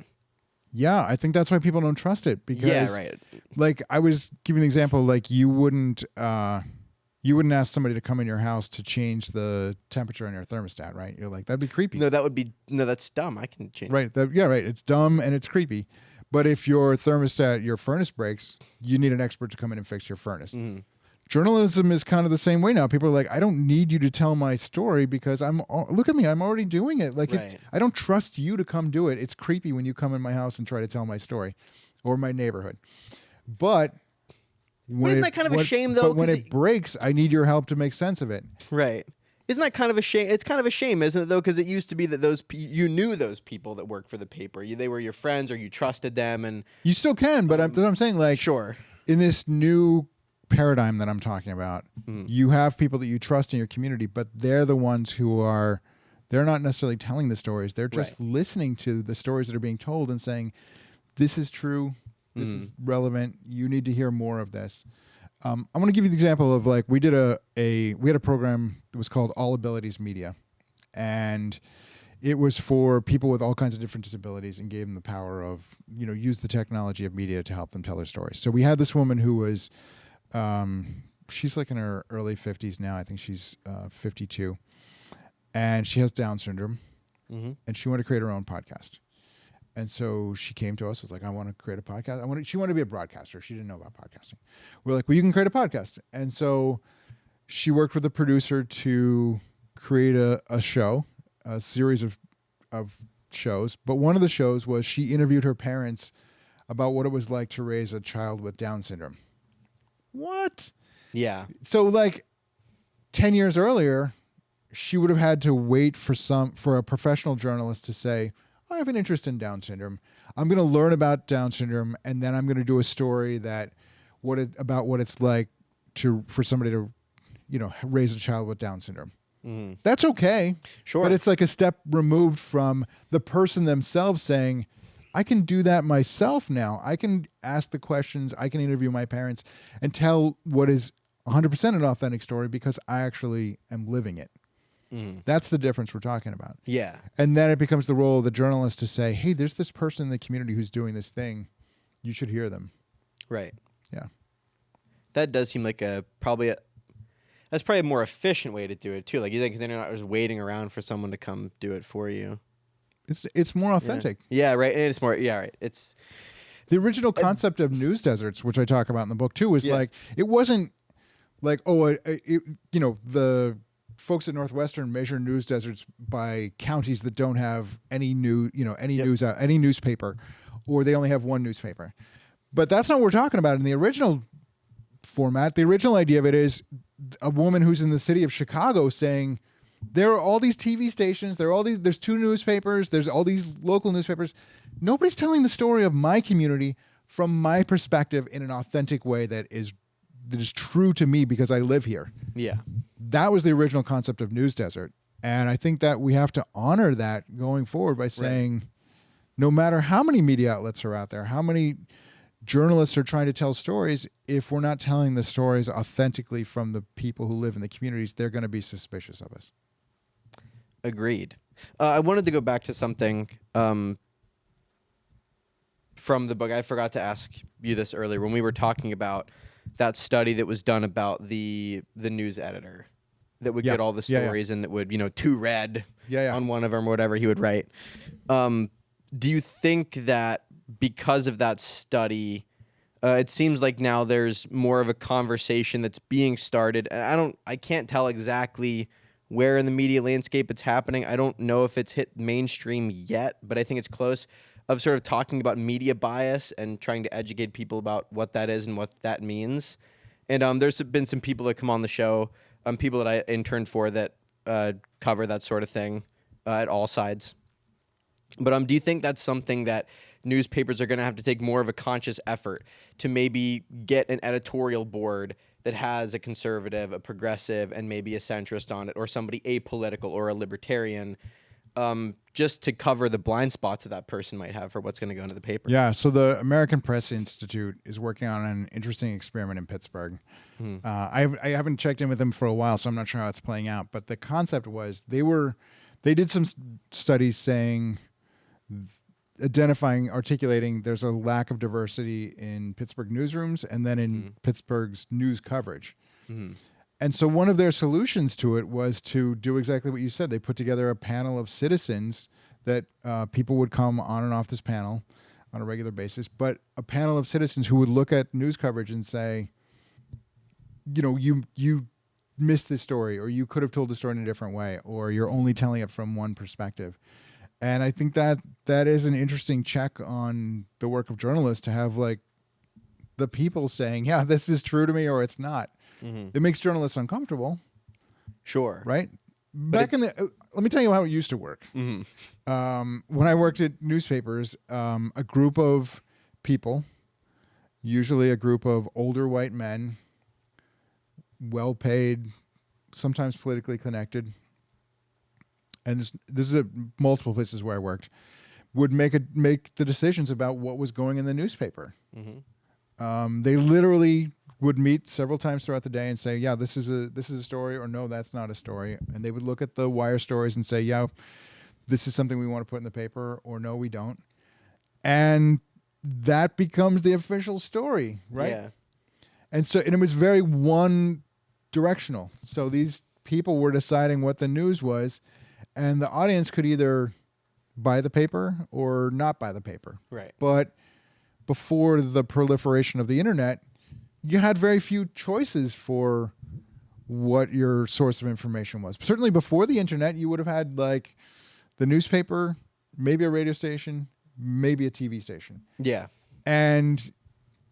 Yeah, I think that's why people don't trust it, because right. like I was giving the example, like you wouldn't ask somebody to come in your house to change the temperature on your thermostat, right? You're like, that'd be creepy. No, that's dumb. I can change. Right. Right. It's dumb and it's creepy. But if your furnace breaks, you need an expert to come in and fix your furnace. Mm-hmm. Journalism is kind of the same way now. People are like, I don't need you to tell my story because look at me, I'm already doing it. Like, right. I don't trust you to come do it. It's creepy when you come in my house and try to tell my story or my neighborhood. But isn't that kind of a shame, though? But when it breaks, I need your help to make sense of it. Right. Isn't that kind of a shame? It's kind of a shame, isn't it, though? Because it used to be that you knew those people that worked for the paper. They were your friends, or you trusted them, and you still can. But I'm saying, like, sure, in this new paradigm that I'm talking about, you have people that you trust in your community, but they're the ones who they're not necessarily telling the stories. They're just listening to the stories that are being told and saying, "This is true. This is relevant. You need to hear more of this." I'm going to give you the example of, like, we had a program that was called All Abilities Media, and it was for people with all kinds of different disabilities and gave them the power of, use the technology of media to help them tell their stories. So we had this woman who was, she's like in her early 50s now. I think she's 52, and she has Down syndrome, and she wanted to create her own podcast. And so she came to us, was like, I want to create a podcast. She wanted to be a broadcaster. She didn't know about podcasting. We're like, well, you can create a podcast. And so she worked with a producer to create a show, a series of shows. But one of the shows was she interviewed her parents about what it was like to raise a child with Down syndrome. What? Yeah. So, like, 10 years earlier, she would have had to wait for a professional journalist to say, I have an interest in Down syndrome. I'm going to learn about Down syndrome, and then I'm going to do a story about what it's like for somebody to, raise a child with Down syndrome. Mm-hmm. That's okay. Sure. But it's like a step removed from the person themselves saying, I can do that myself now. I can ask the questions. I can interview my parents and tell what is 100% an authentic story because I actually am living it. That's the difference we're talking about. Yeah. And then it becomes the role of the journalist to say, hey, there's this person in the community who's doing this thing. You should hear them. Right. Yeah. That does seem like that's probably a more efficient way to do it too. Like you think, because then you're not just waiting around for someone to come do it for you. It's more authentic. Yeah, right. And it's more, yeah, right. The original concept of news deserts, which I talk about in the book too, was like, it wasn't like, the folks at Northwestern measure news deserts by counties that don't have any any newspaper, or they only have one newspaper. But that's not what we're talking about. In the original format, the original idea of it is a woman who's in the city of Chicago saying, there are all these TV stations, there's 2 newspapers, there's all these local newspapers. Nobody's telling the story of my community from my perspective in an authentic way that is true to me because I live here. Yeah. That was the original concept of News Desert. And I think that we have to honor that going forward by saying, no matter how many media outlets are out there, how many journalists are trying to tell stories, if we're not telling the stories authentically from the people who live in the communities, they're going to be suspicious of us. Agreed. I wanted to go back to something from the book. I forgot to ask you this earlier when we were talking about that study that was done about the news editor that would get all the stories and that would, to read on one of them or whatever he would write. Do you think that because of that study, it seems like now there's more of a conversation that's being started, and I can't tell exactly where in the media landscape it's happening. I don't know if it's hit mainstream yet, but I think it's close, of sort of talking about media bias and trying to educate people about what that is and what that means. And there's been some people that come on the show, people that I interned for that cover that sort of thing at all sides. But do you think that's something that newspapers are going to have to take more of a conscious effort to maybe get an editorial board that has a conservative, a progressive, and maybe a centrist on it, or somebody apolitical or a libertarian, just to cover the blind spots that person might have for what's going to go into the paper? Yeah, so the American Press Institute is working on an interesting experiment in Pittsburgh. I haven't checked in with them for a while, so I'm not sure how it's playing out. But the concept was they did some studies saying, articulating there's a lack of diversity in Pittsburgh newsrooms and then in Pittsburgh's news coverage. And so one of their solutions to it was to do exactly what you said. They put together a panel of citizens that people would come on and off this panel on a regular basis, but a panel of citizens who would look at news coverage and say, you missed this story, or you could have told the story in a different way, or you're only telling it from one perspective. And I think that is an interesting check on the work of journalists, to have like the people saying, yeah, this is true to me or it's not. It makes journalists uncomfortable. Sure. Right? Let me tell you how it used to work. When I worked at newspapers, a group of people, usually a group of older white men, well paid, sometimes politically connected, and this is at multiple places where I worked, would make the decisions about what was going in the newspaper. They literally would meet several times throughout the day and say, yeah, this is a story, or no, that's not a story. And they would look at the wire stories and say, yeah, this is something we want to put in the paper, or no, we don't. And that becomes the official story, right? Yeah. And it was very one directional. So these people were deciding what the news was, and the audience could either buy the paper or not buy the paper. Right. But before the proliferation of the internet, you had very few choices for what your source of information was. Certainly before the internet, you would have had like the newspaper, maybe a radio station, maybe a TV station. Yeah. And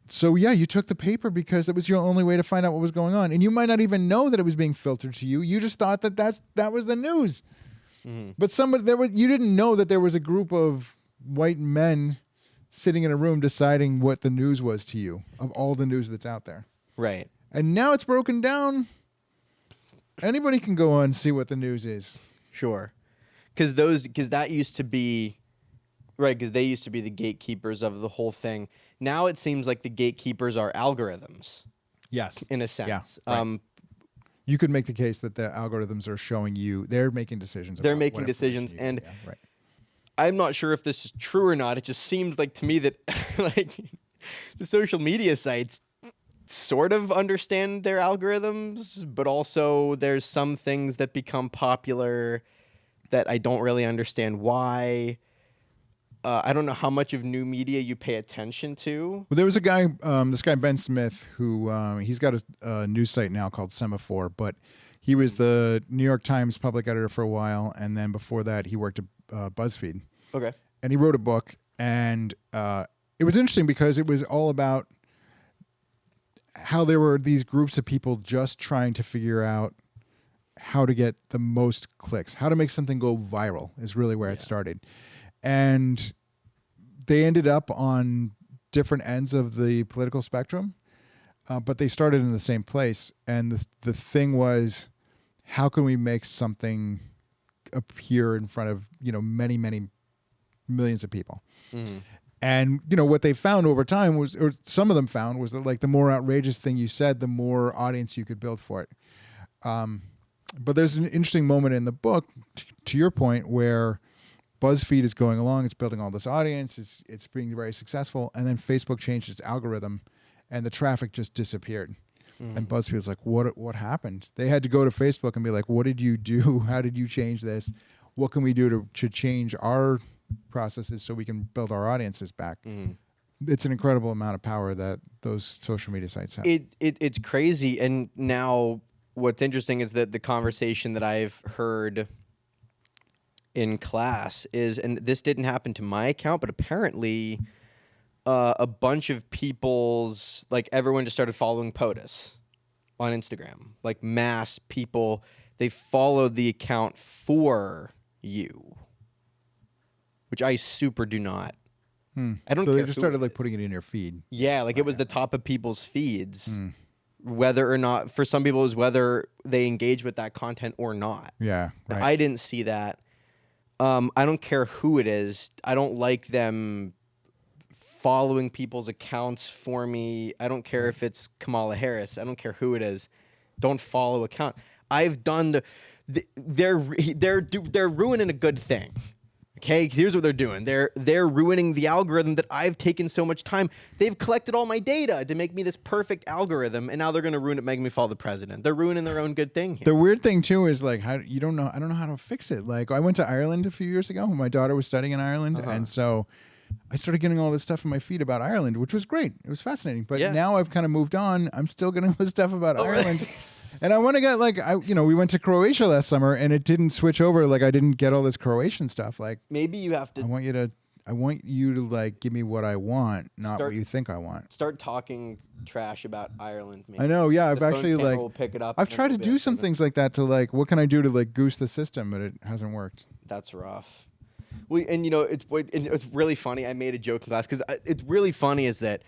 so, yeah, you took the paper because it was your only way to find out what was going on. And you might not even know that it was being filtered to you. You just thought that was the news. But you didn't know that there was a group of white men sitting in a room deciding what the news was to you, of all the news that's out there. Right. And now it's broken down. Anybody can go on and see what the news is. Sure. Because that used to be, right, because they used to be the gatekeepers of the whole thing. Now it seems like the gatekeepers are algorithms. Yes. In a sense. Yeah, right. You could make the case that the algorithms are showing you, they're making decisions. They're making decisions. And right. I'm not sure if this is true or not. It just seems like to me that like the social media sites sort of understand their algorithms, but also there's some things that become popular that I don't really understand why. I don't know how much of new media you pay attention to. Well, there was a guy, this guy Ben Smith, who he's got a news site now called Semaphore, but he was the New York Times public editor for a while, and then before that, he worked at BuzzFeed. Okay. And he wrote a book, and it was interesting because it was all about how there were these groups of people just trying to figure out how to get the most clicks, how to make something go viral is really where it started. And they ended up on different ends of the political spectrum, but they started in the same place. And the thing was, how can we make something appear in front of, many, many millions of people? Mm-hmm. And, what they found over time was, or some of them found, was that like the more outrageous thing you said, the more audience you could build for it. But there's an interesting moment in the book, to your point, where BuzzFeed is going along, it's building all this audience, it's being very successful, and then Facebook changed its algorithm, and the traffic just disappeared. And BuzzFeed was like, what happened? They had to go to Facebook and be like, what did you do? How did you change this? What can we do to change our processes so we can build our audiences back? It's an incredible amount of power that those social media sites have. It's crazy. And now what's interesting is that the conversation that I've heard in class is, and this didn't happen to my account, but apparently a bunch of people's, like everyone just started following POTUS on Instagram. Like mass people, they followed the account for you, which I super do not. I don't So care. they just started like putting it in your feed. Yeah, like it was the top of people's feeds. Whether or not, for some people, it was whether they engage with that content or not. Yeah, right. I didn't see that. I don't care who it is. I don't like them following people's accounts for me. I don't care if it's Kamala Harris. I don't care who it is. Don't follow account. I've done they're ruining a good thing. Okay, here's what they're doing. They're ruining the algorithm that I've taken so much time. They've collected all my data to make me this perfect algorithm, and now they're going to ruin it, making me follow the president. They're ruining their own good thing here. The weird thing too is like I don't know how to fix it. Like I went to Ireland a few years ago when my daughter was studying in Ireland, and so I started getting all this stuff in my feed about Ireland, which was great. It was fascinating. But now I've kind of moved on. I'm still getting all this stuff about Ireland. And I want to get like, we went to Croatia last summer and it didn't switch over. Like I didn't get all this Croatian stuff. Like maybe you have to. I want you to like give me what I want, not what you think I want. Start talking trash about Ireland. Maybe. I know. Yeah. I've actually like, will pick it up I've tried to do some things like that to like, what can I do to like goose the system? But it hasn't worked. That's rough. Well, and it's really funny. I made a joke in class because it's really funny is that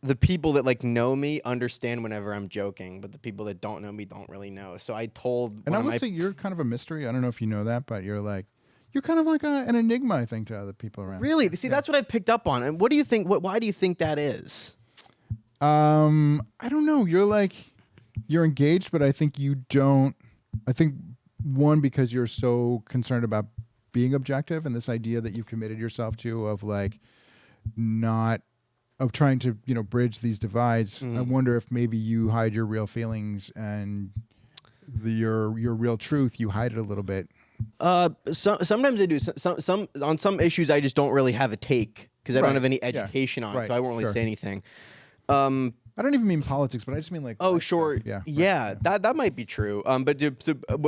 the people that like know me understand whenever I'm joking, but the people that don't know me don't really know. So I told, and I would say you're kind of a mystery. I don't know if you know that, but you're kind of like an enigma, I think, to other people around. Really? See, that's what I picked up on. And what do you think? Why do you think that is? I don't know. You're engaged, but I think you don't. I think one, because you're so concerned about being objective, and this idea that you've committed yourself to of like of trying to bridge these divides. I wonder if maybe you hide your real feelings and your real truth. You hide it a little bit. Sometimes I do. Some on some issues I just don't really have a take because I don't have any education on it, so I won't really say anything. I don't even mean politics, but I just mean like. Oh, sure. Stuff. Yeah. That might be true. But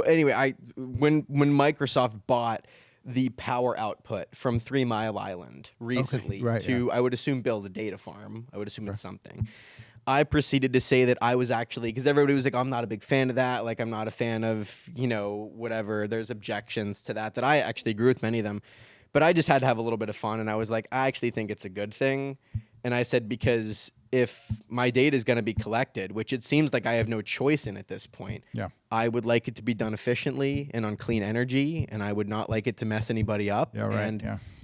anyway, when Microsoft bought the power output from 3 Mile Island recently I would assume build a data farm. I would assume it's something. I proceeded to say that I was actually, because everybody was like, I'm not a big fan of that. Like, I'm not a fan of, whatever. There's objections to that I actually agree with many of them. But I just had to have a little bit of fun. And I was like, I actually think it's a good thing. And I said, because if my data is going to be collected, which it seems like I have no choice in at this point, I would like it to be done efficiently and on clean energy, and I would not like it to mess anybody up.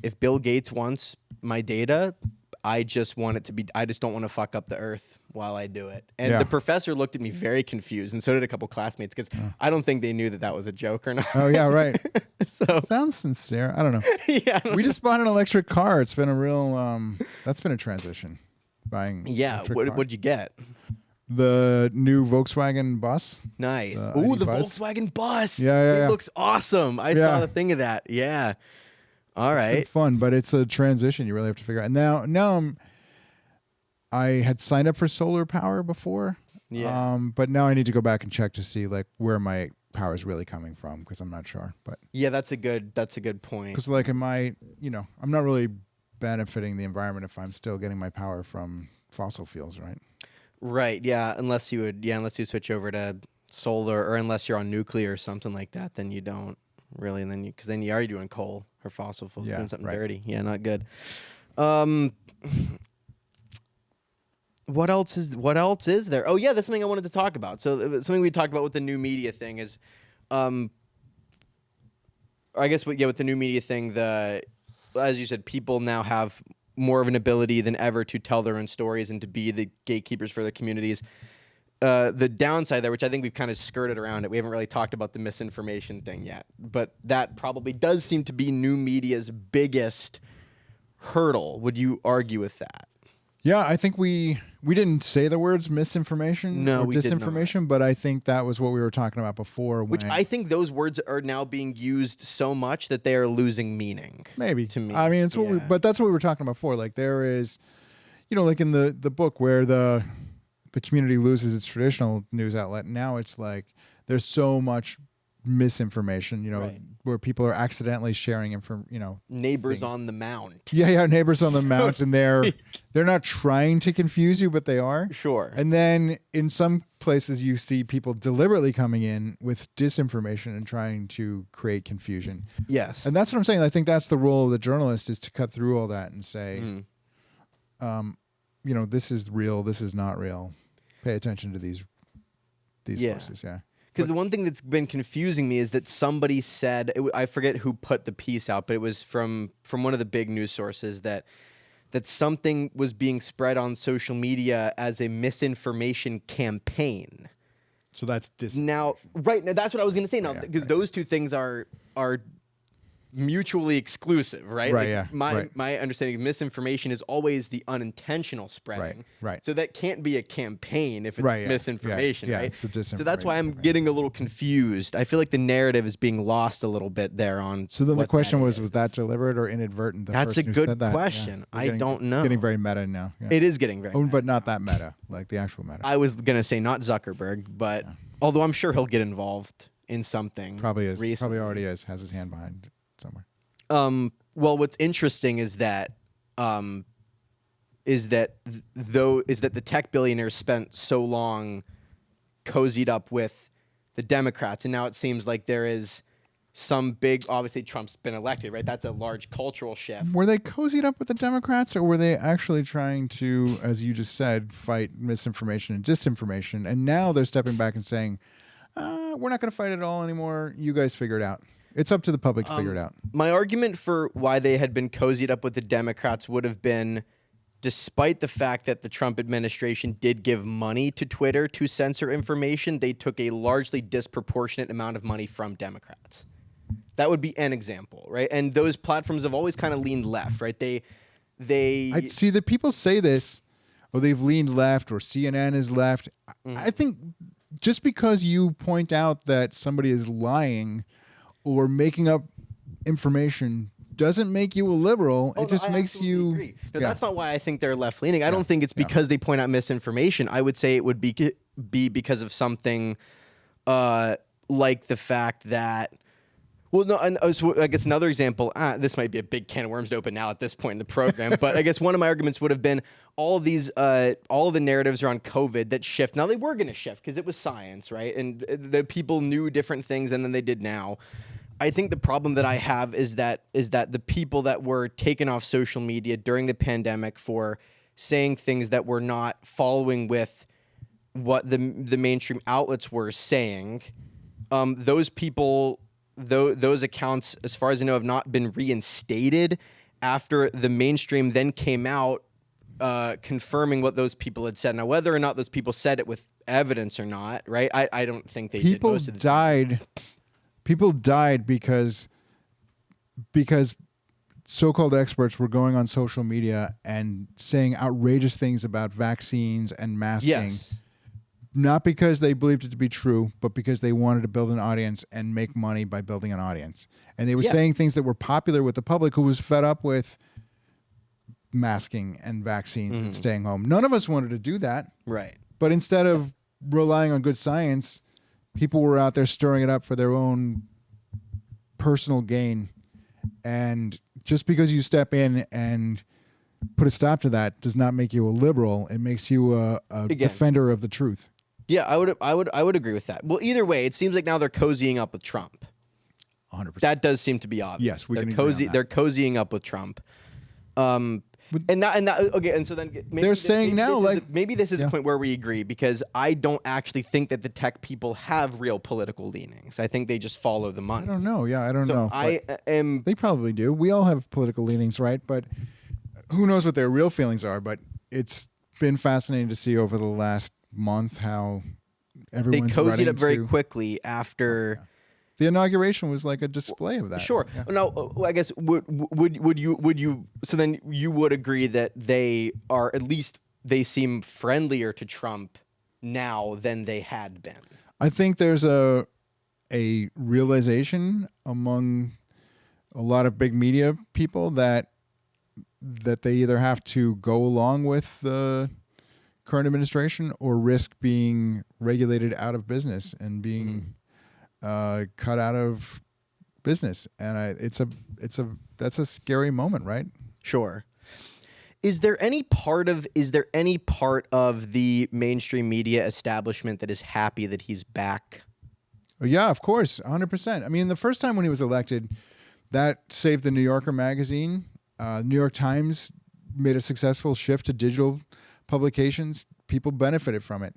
If Bill Gates wants my data, I just want it to be, I just don't want to fuck up the earth while I do it. And the professor looked at me very confused, and so did a couple classmates, because I don't think they knew that was a joke or not. Oh, yeah, right. So sounds sincere. I don't know. We just bought an electric car. It's been a real, that's been a transition. Buying what'd you get? The new Volkswagen bus. Nice. Ooh, the Volkswagen bus. Yeah. It looks awesome. I saw the thing of that. Yeah. All It's been right. fun, but it's a transition you really have to figure out. And now I had signed up for solar power before. Yeah. But now I need to go back and check to see like where my power is really coming from because I'm not sure. But Yeah, that's a good point. because like I'm not really benefiting the environment if I'm still getting my power from fossil fuels, right? Right. Yeah. Unless you switch over to solar, or unless you're on nuclear or something like that, then you don't really. And then because then you are doing coal or fossil fuels, Yeah, doing something right. dirty. Yeah, not good. Um, what else is there? Oh yeah, that's something I wanted to talk about. So something we talked about with the new media thing is, I guess with the new media thing, as you said, people now have more of an ability than ever to tell their own stories and to be the gatekeepers for their communities. The downside there, which I think we've kind of skirted around it, we haven't really talked about the misinformation thing yet, but that probably does seem to be new media's biggest hurdle. Would you argue with that? Yeah, I think we didn't say the words misinformation No, or we did not. disinformation, but I think that was what we were talking about before. Which I think those words are now being used so much that they are losing meaning. Maybe to me. I mean, it's Yeah. but that's what we were talking about before. Like there is, like in the book where the community loses its traditional news outlet. Now it's like there's so much misinformation, Right. where people are accidentally sharing Neighbors things. on the mount. Yeah, neighbors on the mount, and they're not trying to confuse you, but they are. Sure. And then in some places you see people deliberately coming in with disinformation and trying to create confusion. Yes. And that's what I'm saying. I think that's the role of the journalist, is to cut through all that and say, this is real, this is not real. Pay attention to these sources. Yeah. Because the one thing that's been confusing me is that somebody said, I forget who put the piece out, but it was from one of the big news sources that something was being spread on social media as a misinformation campaign. So that's Now, that's what I was going to say. Now, Right, because right. those two things are mutually exclusive, right? Right, yeah, My understanding of misinformation is always the unintentional spreading. Right. So that can't be a campaign if it's Right, yeah, misinformation, yeah, right? it's the So that's why I'm disinformation, getting a little confused. I feel like the narrative is being lost a little bit there on. So then the what question that was is. that deliberate or inadvertent? The That's a person who good said that? question. We're I don't know. Getting very meta now. Yeah. It is getting very. But not that meta, like the actual meta. I was gonna say not Zuckerberg, but although I'm sure he'll get involved in something. Probably is. Recently. Probably already is. Has his hand behind it somewhere. Well, what's interesting is that the tech billionaires spent so long cozied up with the Democrats, and now it seems like there is some big. Obviously, Trump's been elected, right? That's a large cultural shift. Were they cozied up with the Democrats, or were they actually trying to, as you just said, fight misinformation and disinformation? And now they're stepping back and saying, "We're not going to fight it all anymore. You guys figure it out. It's up to the public to figure it out." My argument for why they had been cozied up with the Democrats would have been, despite the fact that the Trump administration did give money to Twitter to censor information, they took a largely disproportionate amount of money from Democrats. That would be an example, right? And those platforms have always kind of leaned left, right? I see that people say this, they've leaned left, or CNN is left. I think just because you point out that somebody is lying or making up information doesn't make you a liberal. It just makes you. Agree. No, that's not why I think they're left leaning. I don't think it's because they point out misinformation. I would say it would be because of something like the fact that. Well, no, and so I guess another example, this might be a big can of worms to open now at this point in the program, but I guess one of my arguments would have been all of the narratives around COVID that shift. Now, they were going to shift because it was science, right? And the people knew different things than they did now. I think the problem that I have is that the people that were taken off social media during the pandemic for saying things that were not following with what the mainstream outlets were saying, those people... Those accounts, as far as I know, have not been reinstated after the mainstream then came out confirming what those people had said. Now, whether or not those people said it with evidence or not, right? I don't think they did. Most of the time. People died because so-called experts were going on social media and saying outrageous things about vaccines and masking. Yes. not because they believed it to be true, but because they wanted to build an audience and make money by building an audience. And they were saying things that were popular with the public who was fed up with masking and vaccines and staying home. None of us wanted to do that. Right. But instead of relying on good science, people were out there stirring it up for their own personal gain. And just because you step in and put a stop to that does not make you a liberal. It makes you a defender of the truth. Yeah, I would agree with that. Well, either way, it seems like now they're cozying up with Trump. 100%. That does seem to be obvious. Yes, we can agree on that. They're cozying up with Trump. And so then maybe they're saying now, maybe this is a point where we agree, because I don't actually think that the tech people have real political leanings. I think they just follow the money. I don't know. Yeah, I don't know. They probably do. We all have political leanings, right? But who knows what their real feelings are? But it's been fascinating to see over the last month how everyone's cozied up very quickly after. The inauguration was like a display of that. Sure. Yeah. Now, I guess would you? So then you would agree that they are, at least they seem friendlier to Trump now than they had been. I think there's a realization among a lot of big media people that they either have to go along with the current administration or risk being regulated out of business and being cut out of business. And that's a scary moment, right? Sure. Is there any part of the mainstream media establishment that is happy that he's back? Yeah, of course, 100%. I mean, the first time when he was elected, that saved the New Yorker magazine. New York Times made a successful shift to digital publications. People benefited from it.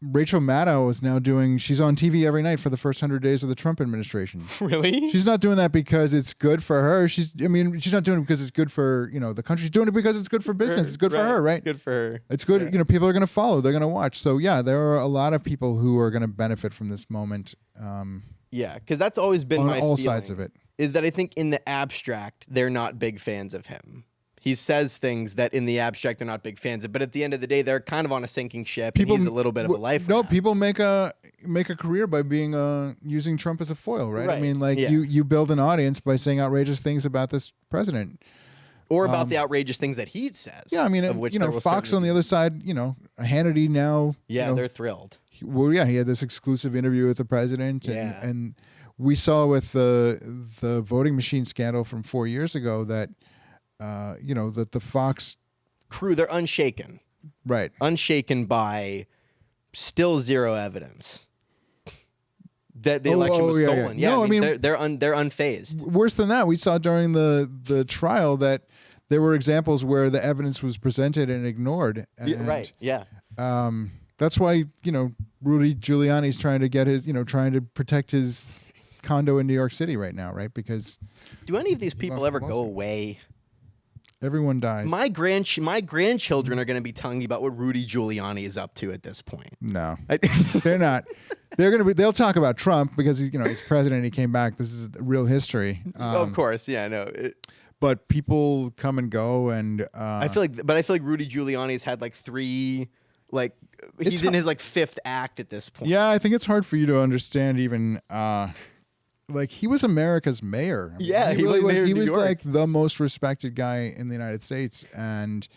Rachel Maddow is now she's on TV every night for the first 100 days of the Trump administration. Really? She's not doing that because it's good for her. She's not doing it because it's good for, the country. She's doing it because it's good for business. It's good for her, right? Good for her. It's good. Yeah. People are going to follow. They're going to watch. So yeah, there are a lot of people who are going to benefit from this moment. Yeah, because that's always been on my all feeling, sides of it. Is that I think in the abstract, they're not big fans of him. He says things that in the abstract they're not big fans of, but at the end of the day, they're kind of on a sinking ship. And he's a little bit of a life. No, people make a career by being using Trump as a foil, right? I mean, you build an audience by saying outrageous things about this president, or about the outrageous things that he says. Yeah, I mean, Fox on the other side, Hannity now. Yeah, they're thrilled. He had this exclusive interview with the president, and we saw with the voting machine scandal from 4 years ago that. That the Fox crew, they're unshaken. Right. Unshaken by still zero evidence that the election was stolen. Yeah, no, I mean they're unfazed. Worse than that, we saw during the trial that there were examples where the evidence was presented and ignored. And, right. Yeah. That's why, Rudy Giuliani's trying to get trying to protect his condo in New York City right now, right? Because do any of these people ever go away? Everyone dies. My grandchildren are going to be telling me about what Rudy Giuliani is up to at this point. No, they're not. They'll talk about Trump because he's president. He came back. This is real history. Of course, yeah, no. But people come and go, and I feel like Rudy Giuliani's had like three, he's in his fifth act at this point. Yeah, I think it's hard for you to understand even. He was America's mayor. He really was. He was like the most respected guy in the United States, and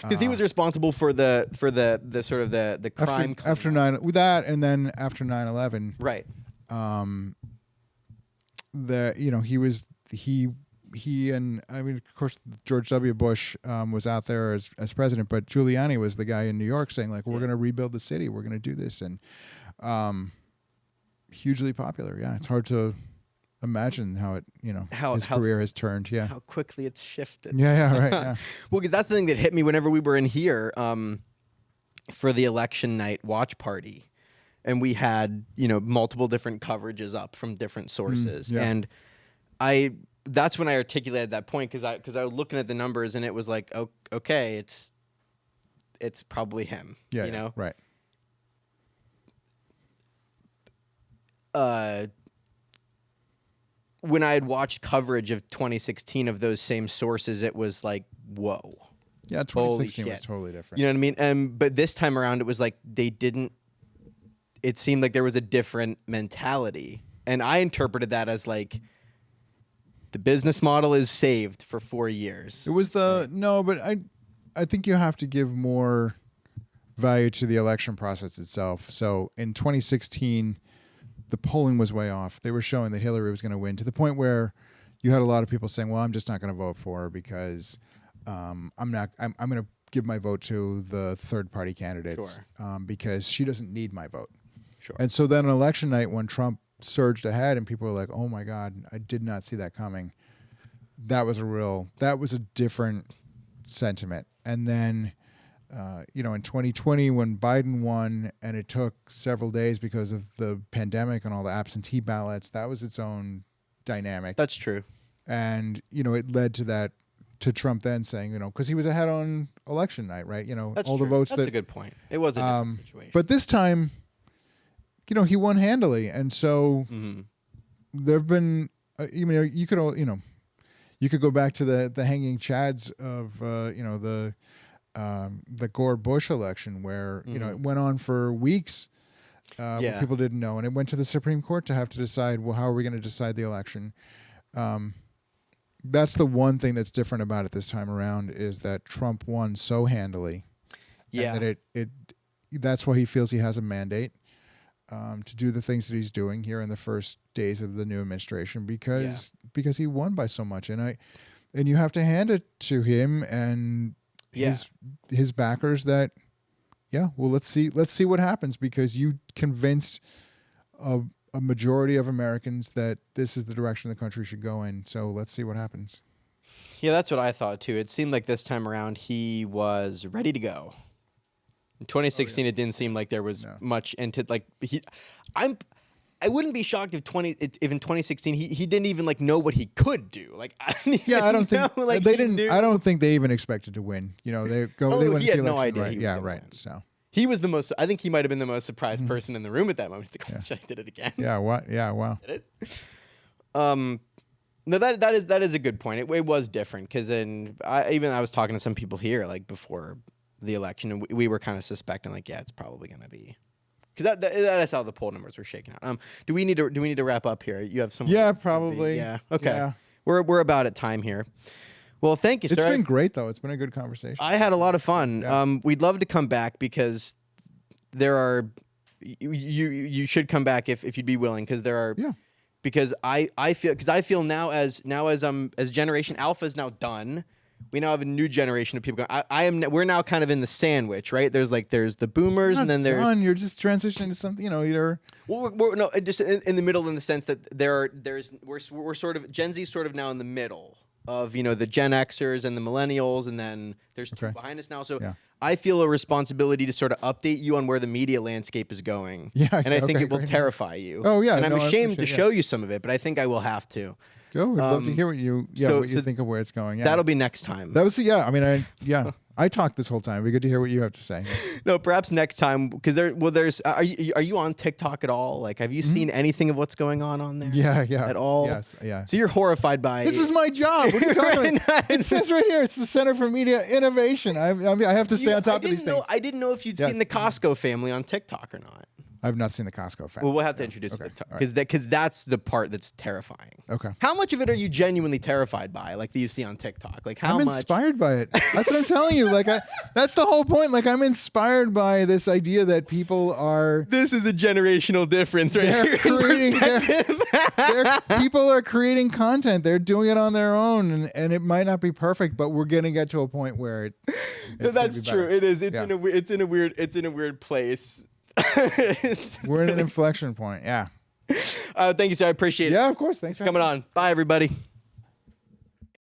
because he was responsible for the sort of the crime after 9/11, and then after 9/11, right? He and of course George W. Bush was out there as president, but Giuliani was the guy in New York saying we're going to rebuild the city, we're going to do this, and hugely popular. Yeah, it's hard to imagine how it, his career has turned. Yeah, how quickly it's shifted. Yeah, right. Yeah. Well, because that's the thing that hit me whenever we were in here for the election night watch party, and we had multiple different coverages up from different sources, and that's when I articulated that point because I was looking at the numbers and it was like, okay, it's probably him. Yeah, right. When I had watched coverage of 2016 of those same sources, it was like, whoa. Yeah, Holy 2016 was shit. totally different. You know what I mean? But this time around, it was like they didn't. It seemed like there was a different mentality, and I interpreted that as like the business model is saved for 4 years. It was the no, but I think you have to give more value to the election process itself. So in 2016, the polling was way off. They were showing that Hillary was going to win to the point where you had a lot of people saying, "Well, I'm just not going to vote for her because I'm going to give my vote to the third party candidates because she doesn't need my vote." Sure. And so then on election night, when Trump surged ahead and people were like, "Oh my God, I did not see that coming." That was a different sentiment. And then, in 2020 when Biden won and it took several days because of the pandemic and all the absentee ballots, that was its own dynamic. That's true. And, it led to Trump then saying, because he was ahead on election night, right? That's all true. the votes That's a good point. It was a different situation. But this time, he won handily. And so there've been, you could go back to the hanging chads of the Gore Bush election where it went on for weeks where people didn't know, and it went to the Supreme Court to have to decide, well, how are we going to decide the election? That's the one thing that's different about it this time around is that Trump won so handily. Yeah, and that that's why he feels he has a mandate to do the things that he's doing here in the first days of the new administration because he won by so much, and you have to hand it to him and his backers that let's see what happens because you convinced a majority of Americans that this is the direction the country should go in. So let's see what happens. Yeah, that's what I thought too. It seemed like this time around he was ready to go. In 2016, it didn't seem like there was much into like I wouldn't be shocked if in 2016 he didn't even like know what he could do. Like I don't think they didn't. I don't think they even expected to win. They went he had no idea. Right. So he was the most. I think he might have been the most surprised person in the room at that moment. He's like, I did it again. Yeah. What? Yeah. Wow. Did it? No, that is a good point. It was different because I was talking to some people here like before the election, and we were kind of suspecting like, it's probably going to be because that's how the poll numbers were shaking out. Do we need to wrap up here? You have some? Yeah, probably. Yeah. Okay. Yeah. We're about at time here. Well, thank you, sir. It's been great though. It's been a good conversation. I had a lot of fun. Yeah. We'd love to come back because there are you should come back if you'd be willing because there are because I feel now as Generation Alpha is now done. We now have a new generation of people going. We're now kind of in the sandwich, right? There's the boomers, and then there's you're just transitioning to something, either. Well, we're just in the middle in the sense that we're sort of Gen Z sort of now in the middle of the Gen Xers and the millennials, and then there's two behind us now. So I feel a responsibility to sort of update you on where the media landscape is going. Yeah, and I think it will terrify you. Oh yeah, and I'm ashamed to show you some of it, but I think I will have to. Go. We'd love to hear what you think of where it's going. Yeah. That'll be next time. That was I talked this whole time. It'd be good to hear what you have to say. No, perhaps next time because are you on TikTok at all? Like, have you seen anything of what's going on there? Yeah. At all? Yes. Yeah. So you're horrified by this is my job. What are you talking about? It says right here. It's the Center for Media Innovation. I have to stay on top of these things. I didn't know if you'd seen the Costco family on TikTok or not. I've not seen the Costco family. Well, we'll have to introduce it because that's the part that's terrifying. Okay. How much of it are you genuinely terrified by, like that you see on TikTok? Like how I'm much? Inspired by it. That's what I'm telling you. Like that's the whole point. Like I'm inspired by this idea that people are. This is a generational difference, right? People are creating content. They're doing it on their own, and it might not be perfect, but we're gonna get to a point where it. That's true. It is. It's in a weird place. We're in an inflection point. Yeah. Thank you, sir. I appreciate it. Yeah, of course. Thanks for coming on. Bye, everybody.